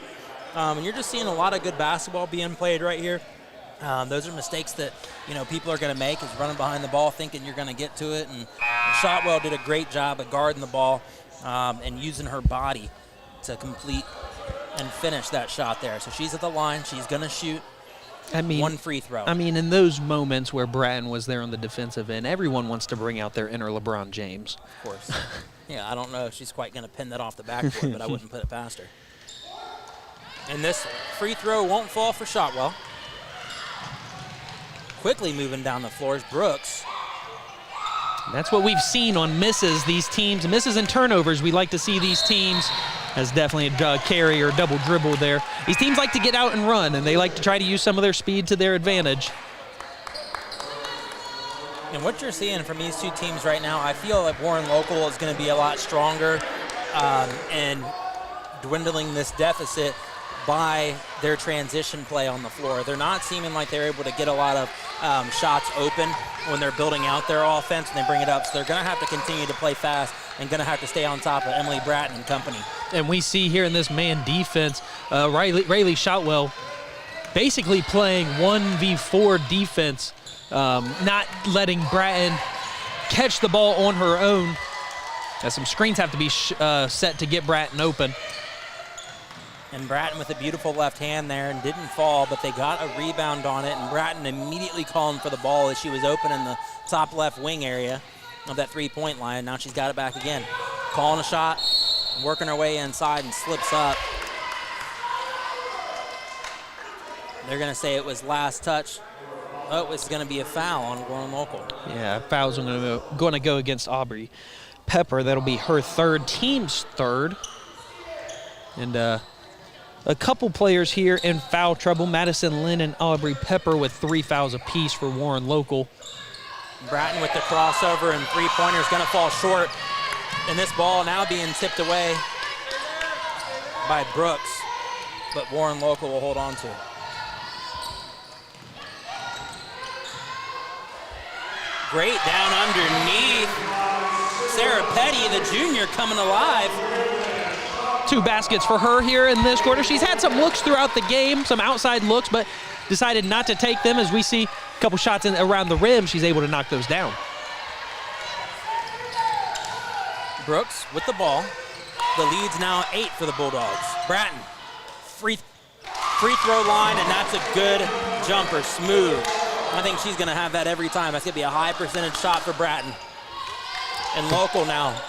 And you're just seeing a lot of good basketball being played right here. Those are mistakes that, you know, people are going to make, is running behind the ball thinking you're going to get to it. And Shotwell did a great job of guarding the ball and using her body to complete and finish that shot there. So she's at the line. She's going to shoot. One free throw. I mean, in those moments where Bratton was there on the defensive end, everyone wants to bring out their inner LeBron James. Of course. Yeah, I don't know if she's quite going to pin that off the backboard, but I wouldn't put it past her. And this free throw won't fall for Shotwell. Quickly moving down the floor is Brooks. That's what we've seen on misses, these teams. Misses and turnovers, we like to see these teams as definitely a carry or double dribble there. These teams like to get out and run, and they like to try to use some of their speed to their advantage. And what you're seeing from these two teams right now, I feel like Warren Local is going to be a lot stronger and dwindling this deficit by their transition play on the floor. They're not seeming like they're able to get a lot of shots open when they're building out their offense and they bring it up. So they're going to have to continue to play fast and going to have to stay on top of Emily Bratton and company. And we see here in this man defense, Rayleigh Shotwell basically playing 1v4 defense, not letting Bratton catch the ball on her own, as some screens have to be set to get Bratton open. And Bratton with a beautiful left hand there and didn't fall, but they got a rebound on it, and Bratton immediately calling for the ball as she was open in the top left wing area of that three-point line. Now she's got it back again. Calling a shot, working her way inside and slips up. They're going to say it was last touch. Oh, it's going to be a foul on Warren Local. Yeah, foul's going to go against Aubrey Pepper. That'll be her third, team's third. And a couple players here in foul trouble. Madison Lynn and Aubrey Pepper with 3 fouls apiece for Warren Local. Bratton with the crossover and three-pointer is going to fall short. And this ball now being tipped away by Brooks, but Warren Local will hold on to it. Great down underneath. Sarah Petty, the junior, coming alive. 2 baskets for her here in this quarter. She's had some looks throughout the game, some outside looks, but decided not to take them. As we see a couple shots around the rim, she's able to knock those down. Brooks with the ball. The lead's now 8 for the Bulldogs. Bratton, free throw line, and that's a good jumper, smooth. I think she's gonna have that every time. That's gonna be a high percentage shot for Bratton. And Local now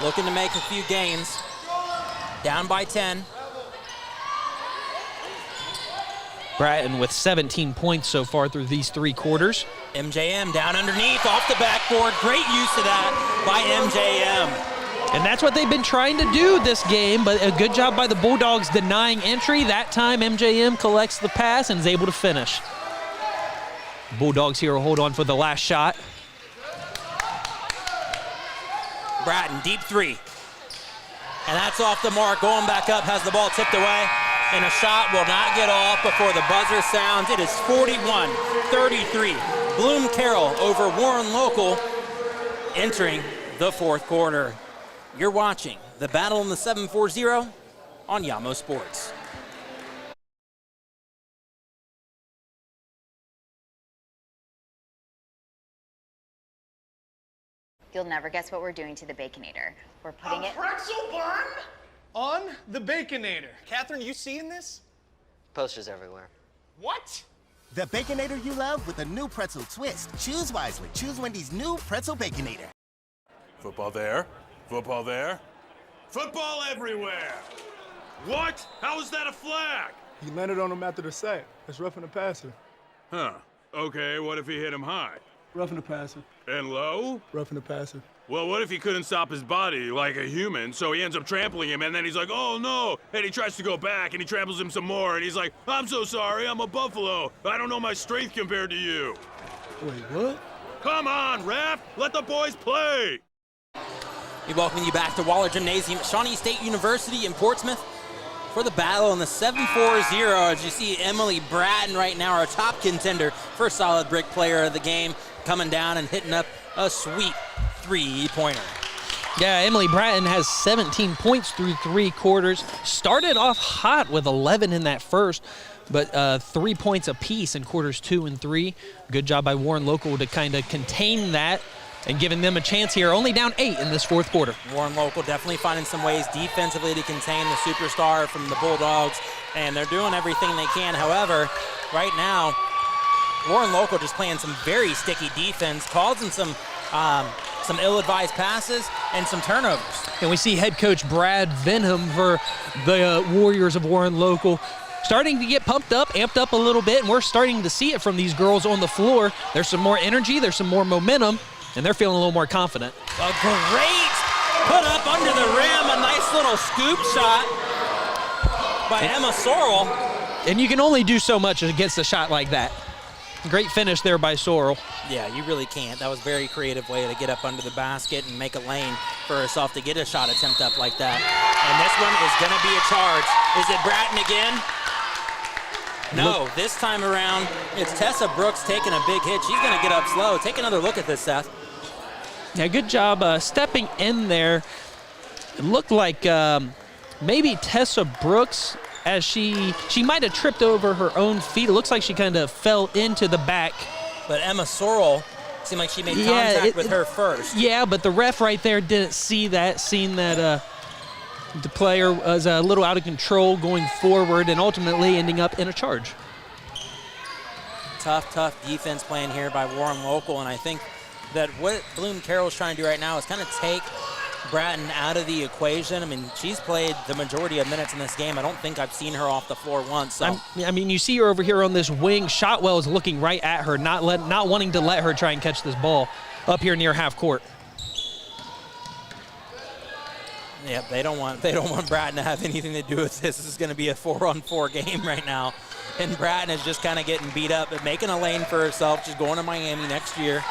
looking to make a few gains. Down by 10. Bratton with 17 points so far through these 3 quarters. MJM down underneath, off the backboard. Great use of that by MJM. And that's what they've been trying to do this game, but a good job by the Bulldogs denying entry. That time MJM collects the pass and is able to finish. Bulldogs here will hold on for the last shot. Bratton, deep 3. And that's off the mark, going back up, has the ball tipped away, and a shot will not get off before the buzzer sounds. It is 41-33. Bloom Carroll over Warren Local entering the 4th quarter. You're watching the battle in the 740 on Yamo Sports. You'll never guess what we're doing to the Baconator. We're putting it... pretzel bun? On the Baconator. Catherine, you seeing this? Posters everywhere. What? The Baconator you love with a new pretzel twist. Choose wisely. Choose Wendy's new pretzel Baconator. Football there. Football there. Football everywhere! What? How is that a flag? He landed on him after the sack. That's roughing the passer. Huh. Okay, what if he hit him high? Roughing the passer. And low? Roughing the passer. Well, what if he couldn't stop his body like a human, so he ends up trampling him, and then he's like, oh no, and he tries to go back, and he tramples him some more, and he's like, I'm so sorry, I'm a buffalo. I don't know my strength compared to you. Wait, what? Come on, ref! Let the boys play! We welcome you back to Waller Gymnasium at Shawnee State University in Portsmouth for the battle in the 7-4-0. As you see, Emily Bratton right now, our top contender for solid brick player of the game, coming down and hitting up a sweet three-pointer. Yeah, Emily Bratton has 17 points through 3 quarters. Started off hot with 11 in that first, but 3 points apiece in quarters 2 and 3. Good job by Warren Local to kind of contain that and giving them a chance here. Only down 8 in this fourth quarter. Warren Local definitely finding some ways defensively to contain the superstar from the Bulldogs, and they're doing everything they can. However, right now, Warren Local just playing some very sticky defense, causing some ill-advised passes and some turnovers. And we see head coach Brad Venham for the Warriors of Warren Local starting to get pumped up, amped up a little bit, and we're starting to see it from these girls on the floor. There's some more energy, there's some more momentum, and they're feeling a little more confident. A great put up under the rim, a nice little scoop shot by Emma Sorrell. And you can only do so much against a shot like that. Great finish there by Sorrell. Yeah, you really can't. That was a very creative way to get up under the basket and make a lane for herself to get a shot attempt up like that. And this one is going to be a charge. Is it Bratton again? No, this time around, it's Tessa Brooks taking a big hit. She's going to get up slow. Take another look at this, Seth. Yeah, good job stepping in there. It looked like maybe Tessa Brooks, as she might have tripped over her own feet. It looks like she kind of fell into the back. But Emma Sorrell seemed like she made contact with her first. Yeah, but the ref right there didn't see that, seen that the player was a little out of control going forward and ultimately ending up in a charge. Tough defense playing here by Warren Local, and I think that what Bloom Carroll is trying to do right now is kind of take Bratton out of the equation. I mean, she's played the majority of minutes in this game. I don't think I've seen her off the floor once. So. I mean, you see her over here on this wing. Shotwell is looking right at her, not wanting to let her try and catch this ball up here near half court. Yep, they don't want Bratton to have anything to do with this. This is going to be a 4-on-4 game right now, and Bratton is just kind of getting beat up, but making a lane for herself. She's going to Miami next year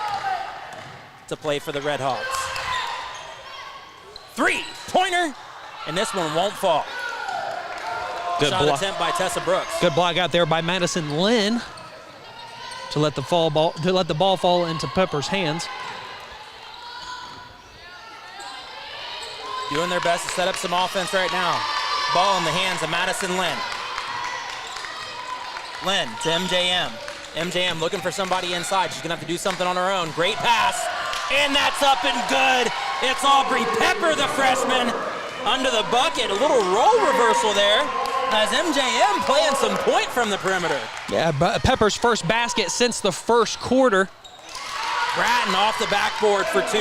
to play for the Red Hawks. 3-pointer, and this one won't fall. Good shot block. Attempt by Tessa Brooks. Good block out there by Madison Lynn to let the ball fall into Pepper's hands. Doing their best to set up some offense right now. Ball in the hands of Madison Lynn. Lynn to MJM. MJM looking for somebody inside. She's gonna have to do something on her own. Great pass, and that's up and good. It's Aubrey Pepper, the freshman, under the bucket. A little roll reversal there as MJM playing some point from the perimeter. Yeah, Pepper's first basket since the first quarter. Bratton off the backboard for 2.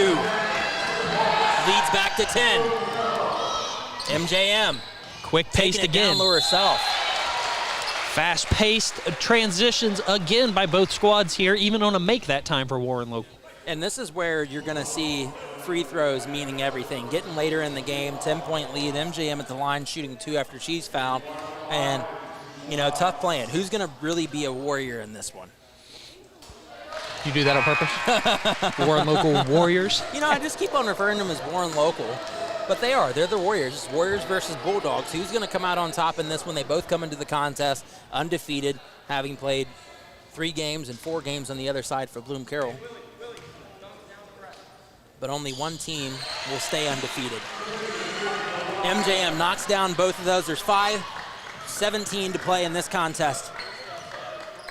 Leads back to 10. MJM. Quick paced again. Down low herself. Fast-paced transitions again by both squads here, even on a make that time for Warren Local. And this is where you're going to see free throws meaning everything. Getting later in the game, 10-point lead. MJM at the line shooting 2 after she's fouled. And, you know, tough playing. Who's going to really be a warrior in this one? You do that on purpose? Warren Local Warriors? You know, I just keep on referring to them as Warren Local. But they are. They're the Warriors. It's Warriors versus Bulldogs. Who's going to come out on top in this one? They both come into the contest undefeated, having played 3 games and 4 games on the other side for Bloom Carroll. But only one team will stay undefeated. MJM knocks down both of those. There's 5:17 to play in this contest.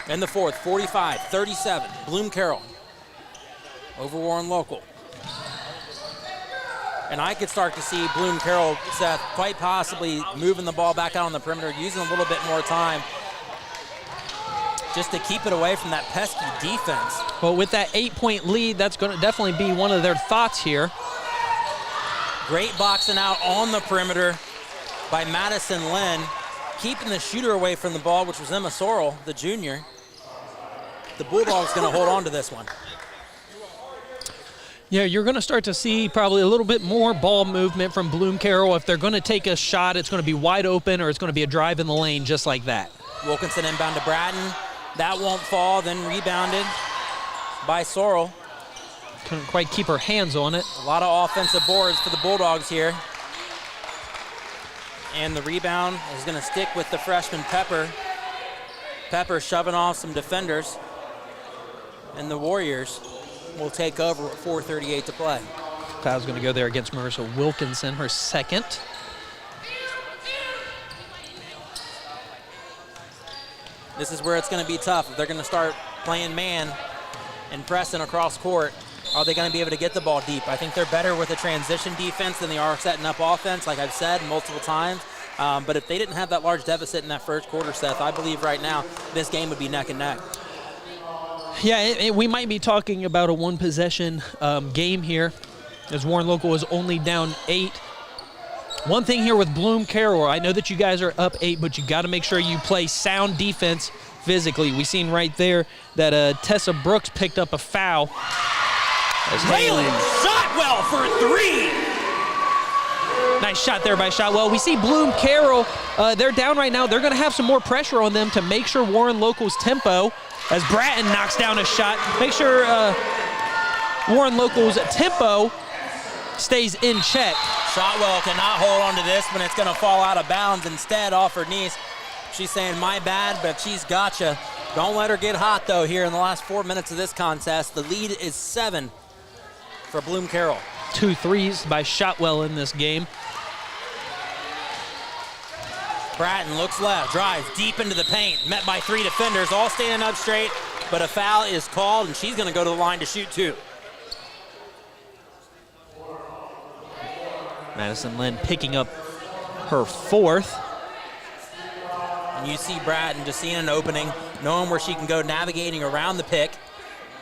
In the fourth, 45-37. Bloom Carroll over Warren Local. And I could start to see Bloom Carroll, Seth, quite possibly moving the ball back out on the perimeter, using a little bit more time just to keep it away from that pesky defense. Well, with that 8-point lead, that's going to definitely be one of their thoughts here. Great boxing out on the perimeter by Madison Lynn, keeping the shooter away from the ball, which was Emma Sorrell, the junior. The Bulldogs going to hold on to this one. Yeah, you're going to start to see probably a little bit more ball movement from Bloom Carroll. If they're going to take a shot, it's going to be wide open or it's going to be a drive in the lane just like that. Wilkinson inbound to Bratton. That won't fall, then rebounded by Sorrell. Couldn't quite keep her hands on it. A lot of offensive boards for the Bulldogs here. And the rebound is going to stick with the freshman Pepper. Pepper shoving off some defenders. And the Warriors will take over with 4:38 to play. Foul's going to go there against Marissa Wilkinson, her second. This is where it's going to be tough. If they're going to start playing man and pressing across court, are they going to be able to get the ball deep? I think they're better with a transition defense than they are setting up offense, like I've said multiple times. But if they didn't have that large deficit in that first quarter, Seth, I believe right now this game would be neck and neck. Yeah, we might be talking about a one-possession game here, as Warren Local is only down 8. One thing here with Bloom Carroll, I know that you guys are up 8, but you got to make sure you play sound defense physically. We seen right there that Tessa Brooks picked up a foul. Raylan Shotwell for 3. Nice shot there by Shotwell. We see Bloom Carroll, they're down right now. They're going to have some more pressure on them to make sure Warren Local's tempo, as Bratton knocks down a shot, make sure Warren Local's tempo stays in check. Shotwell cannot hold on to this when it's going to fall out of bounds. Instead, off her knees. She's saying, my bad, but she's gotcha. Don't let her get hot, though, here in the last 4 minutes of this contest. The lead is 7 for Bloom Carroll. 2 threes by Shotwell in this game. Bratton looks left, drives deep into the paint, met by 3 defenders, all standing up straight, but a foul is called, and she's going to go to the line to shoot 2. Madison Lynn picking up her 4th. And you see Bratton just seeing an opening, knowing where she can go, navigating around the pick.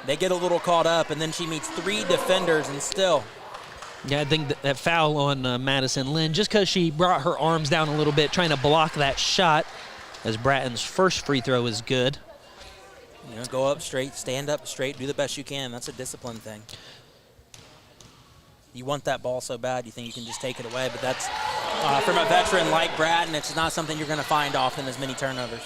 They get a little caught up, and then she meets 3 defenders, and still. Yeah, I think that foul on Madison Lynn, just because she brought her arms down a little bit, trying to block that shot, as Bratton's first free throw is good. You know, go up straight, stand up straight, do the best you can. That's a discipline thing. You want that ball so bad, you think you can just take it away, but that's, from a veteran like Bratton, it's not something you're going to find often, as many turnovers.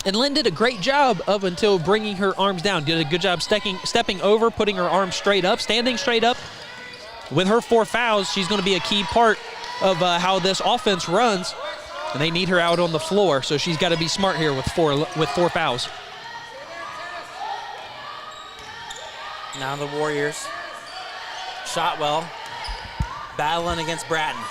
And Lynn did a great job up until bringing her arms down. Did a good job stepping over, putting her arms straight up, standing straight up. With her 4 fouls, she's going to be a key part of how this offense runs, and they need her out on the floor, so she's got to be smart here with four fouls. Now the Warriors. Shotwell battling against Bratton.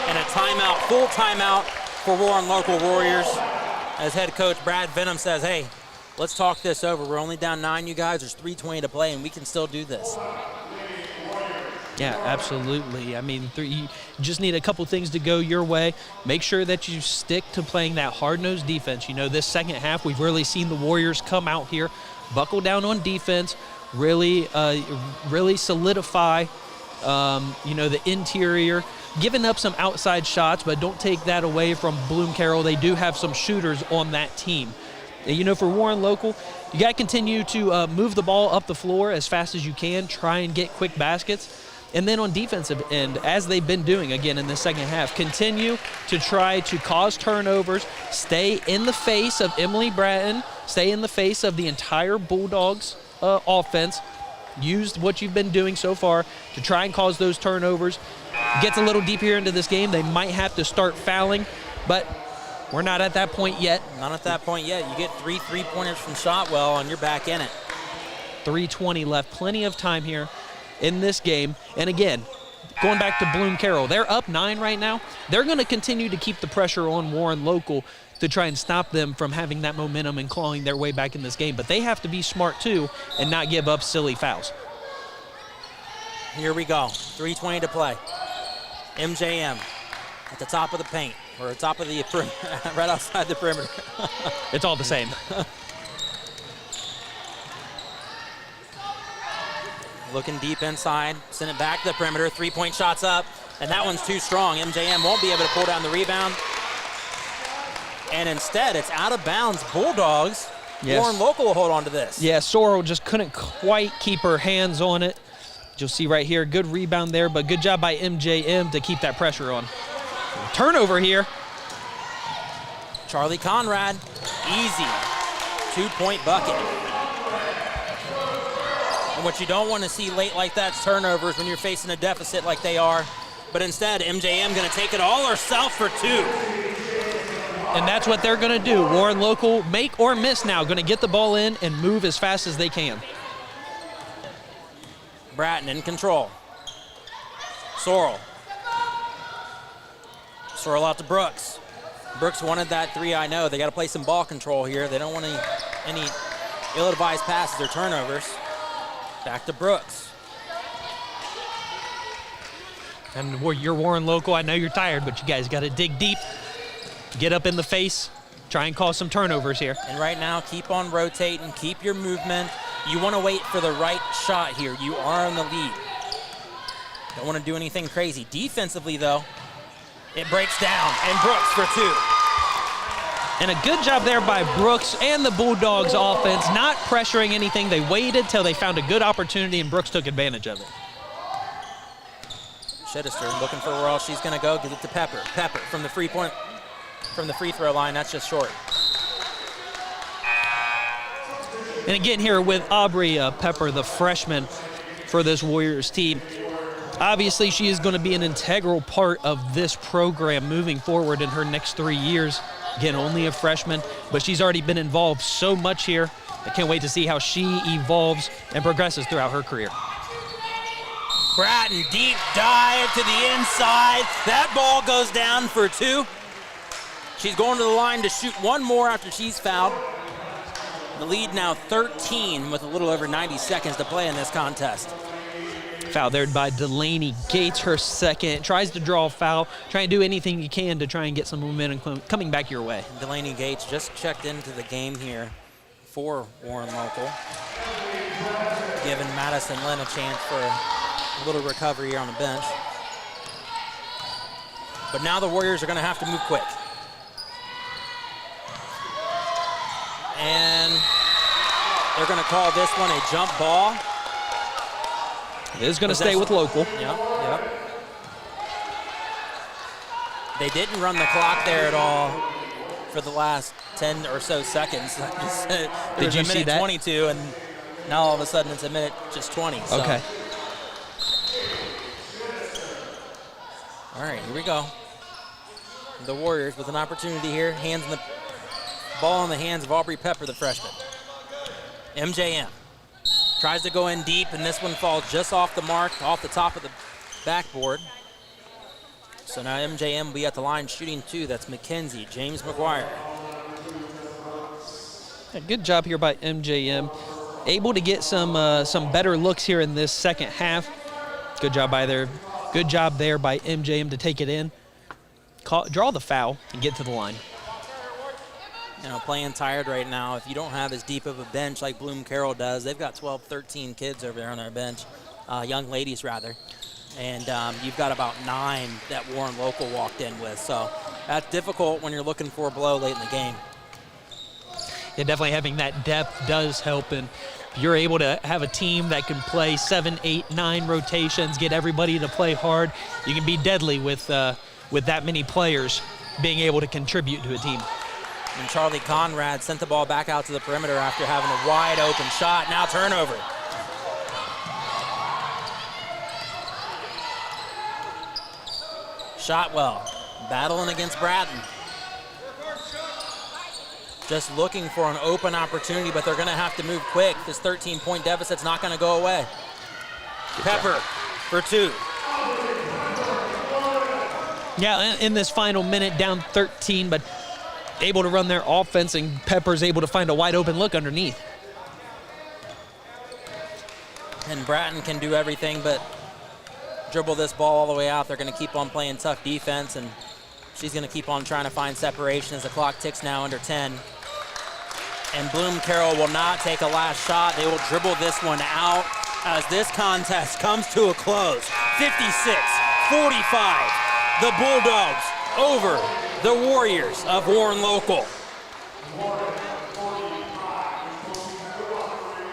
And a timeout, full timeout for Warren Local Warriors, as head coach Brad Venom says, hey, let's talk this over. We're only down 9, you guys. There's 3:20 to play, and we can still do this. Yeah, absolutely. I mean, you just need a couple things to go your way. Make sure that you stick to playing that hard-nosed defense. You know, this second half, we've really seen the Warriors come out here, buckle down on defense, really solidify, the interior, giving up some outside shots, but don't take that away from Bloom Carroll. They do have some shooters on that team. And, for Warren Local, you got to continue to move the ball up the floor as fast as you can, try and get quick baskets. And then on defensive end, as they've been doing again in the second half, continue to try to cause turnovers, stay in the face of Emily Bratton, stay in the face of the entire Bulldogs offense. Use what you've been doing so far to try and cause those turnovers. Gets a little deeper into this game. They might have to start fouling, but we're not at that point yet. Not at that point yet. You get 3 3-pointers from Shotwell, and you're back in it. 3:20 left. Plenty of time here in this game. And again, going back to Bloom Carroll, they're up 9 right now. They're going to continue to keep the pressure on Warren Local to try and stop them from having that momentum and clawing their way back in this game. But they have to be smart too and not give up silly fouls. Here we go. 3:20 to play. MJM at the top of the paint, or top of the right outside the perimeter. It's all the same. Looking deep inside, send it back to the perimeter. 3-point shots up, and that one's too strong. MJM won't be able to pull down the rebound. And instead, it's out of bounds. Bulldogs. Yes. Warren Local will hold on to this. Yeah, Sorrell just couldn't quite keep her hands on it. You'll see right here, good rebound there, but good job by MJM to keep that pressure on. Turnover here. Charlie Conrad, easy 2-point bucket. And what you don't want to see late like that is turnovers when you're facing a deficit like they are. But instead, MJM going to take it all herself for 2. And that's what they're going to do. Warren Local, make or miss now, going to get the ball in and move as fast as they can. Bratton in control. Sorrell. Sorrell out to Brooks. Brooks wanted that 3, I know. They got to play some ball control here. They don't want any ill-advised passes or turnovers. Back to Brooks. And you're Warren Local. I know you're tired, but you guys got to dig deep, get up in the face, try and cause some turnovers here. And right now, keep on rotating, keep your movement. You want to wait for the right shot here. You are in the lead. Don't want to do anything crazy. Defensively, though, it breaks down, and Brooks for 2. And a good job there by Brooks and the Bulldogs offense, not pressuring anything. They waited till they found a good opportunity, and Brooks took advantage of it. Chittister looking for where else she's going to go. Give it to Pepper. Pepper from the free throw line. That's just short. And again here with Aubrey Pepper, the freshman for this Warriors team. Obviously, she is going to be an integral part of this program moving forward in her next 3 years. Again, only a freshman, but she's already been involved so much here. I can't wait to see how she evolves and progresses throughout her career. Bratton, deep dive to the inside. That ball goes down for 2. She's going to the line to shoot one more after she's fouled. The lead now 13 with a little over 90 seconds to play in this contest. Foul there by Delaney Gates, her second. Tries to draw a foul. Try and do anything you can to try and get some momentum coming back your way. Delaney Gates just checked into the game here for Warren Local, giving Madison Lynn a chance for a little recovery here on the bench. But now the Warriors are going to have to move quick. And they're going to call this one a jump ball. It is going to stay with Local. Yep. They didn't run the clock there at all for the last 10 or so seconds. Did you see that? 22, and now all of a sudden it's a minute just 20. So. Okay. All right, here we go. The Warriors with an opportunity here. Ball in the hands of Aubrey Pepper, the freshman. MJM tries to go in deep, and this one falls just off the mark, off the top of the backboard. So now MJM will be at the line shooting 2. That's McKenzie, James McGuire. Yeah, good job here by MJM. Able to get some better looks here in this second half. Good job there by MJM to take it in, draw the foul, and get to the line. Playing tired right now. If you don't have as deep of a bench like Bloom Carroll does, they've got 12, 13 kids over there on their bench, young ladies rather. And you've got about 9 that Warren Local walked in with. So that's difficult when you're looking for a blow late in the game. Yeah, definitely having that depth does help. And if you're able to have a team that can play 7, 8, 9 rotations, get everybody to play hard, you can be deadly with that many players being able to contribute to a team. And Charlie Conrad sent the ball back out to the perimeter after having a wide open shot. Now turnover. Shotwell battling against Bratton. Just looking for an open opportunity, but they're going to have to move quick. This 13-point deficit's not going to go away. Pepper for 2. Yeah, in this final minute, down 13, but able to run their offense, and Pepper's able to find a wide open look underneath. And Bratton can do everything but dribble this ball all the way out. They're going to keep on playing tough defense, and she's going to keep on trying to find separation as the clock ticks now under 10. And Bloom Carroll will not take a last shot. They will dribble this one out as this contest comes to a close. 56-45. The Bulldogs over the Warriors of Warren Local.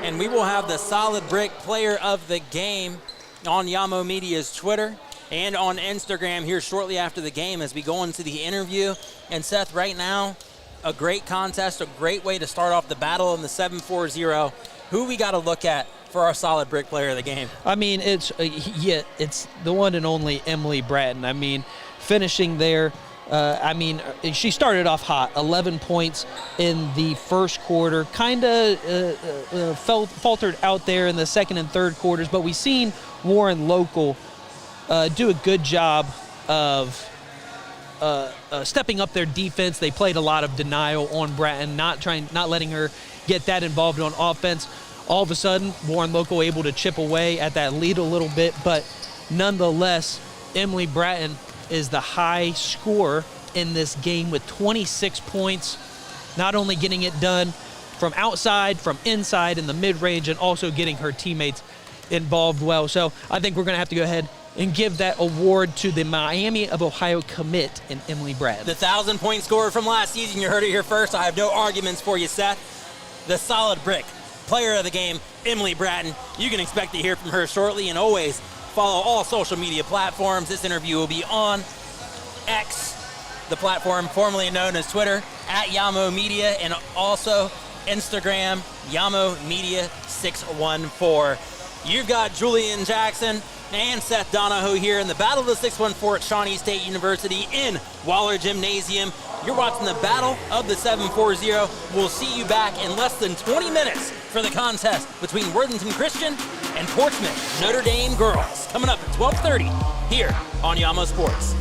And we will have the Solid Brick Player of the Game on Yamo Media's Twitter and on Instagram here shortly after the game as we go into the interview. And Seth, right now, a great contest, a great way to start off the battle in the 7-4-0. Who we got to look at for our Solid Brick Player of the Game? I mean, it's the one and only Emily Bratton. I mean, finishing there. She started off hot, 11 points in the first quarter, kind of faltered out there in the second and third quarters, but we've seen Warren Local do a good job of stepping up their defense. They played a lot of denial on Bratton, not letting her get that involved on offense. All of a sudden, Warren Local able to chip away at that lead a little bit, but nonetheless, Emily Bratton is the high scorer in this game with 26 points, not only getting it done from outside, from inside in the mid-range, and also getting her teammates involved well. So I think we're going to have to go ahead and give that award to the Miami of Ohio commit in Emily Bratton. The 1,000-point scorer from last season. You heard it here first. I have no arguments for you, Seth. The Solid Brick Player of the Game, Emily Bratton. You can expect to hear from her shortly, and always follow all social media platforms. This interview will be on X, the platform formerly known as Twitter, at Yamo Media, and also Instagram, Yamo Media 614. You've got Julian Jackson and Seth Donahoe here in the Battle of the 614 at Shawnee State University in Waller Gymnasium. You're watching the Battle of the 740. We'll see you back in less than 20 minutes for the contest between Worthington Christian and Portsmouth Notre Dame girls, coming up at 12:30 here on Yamo Sports.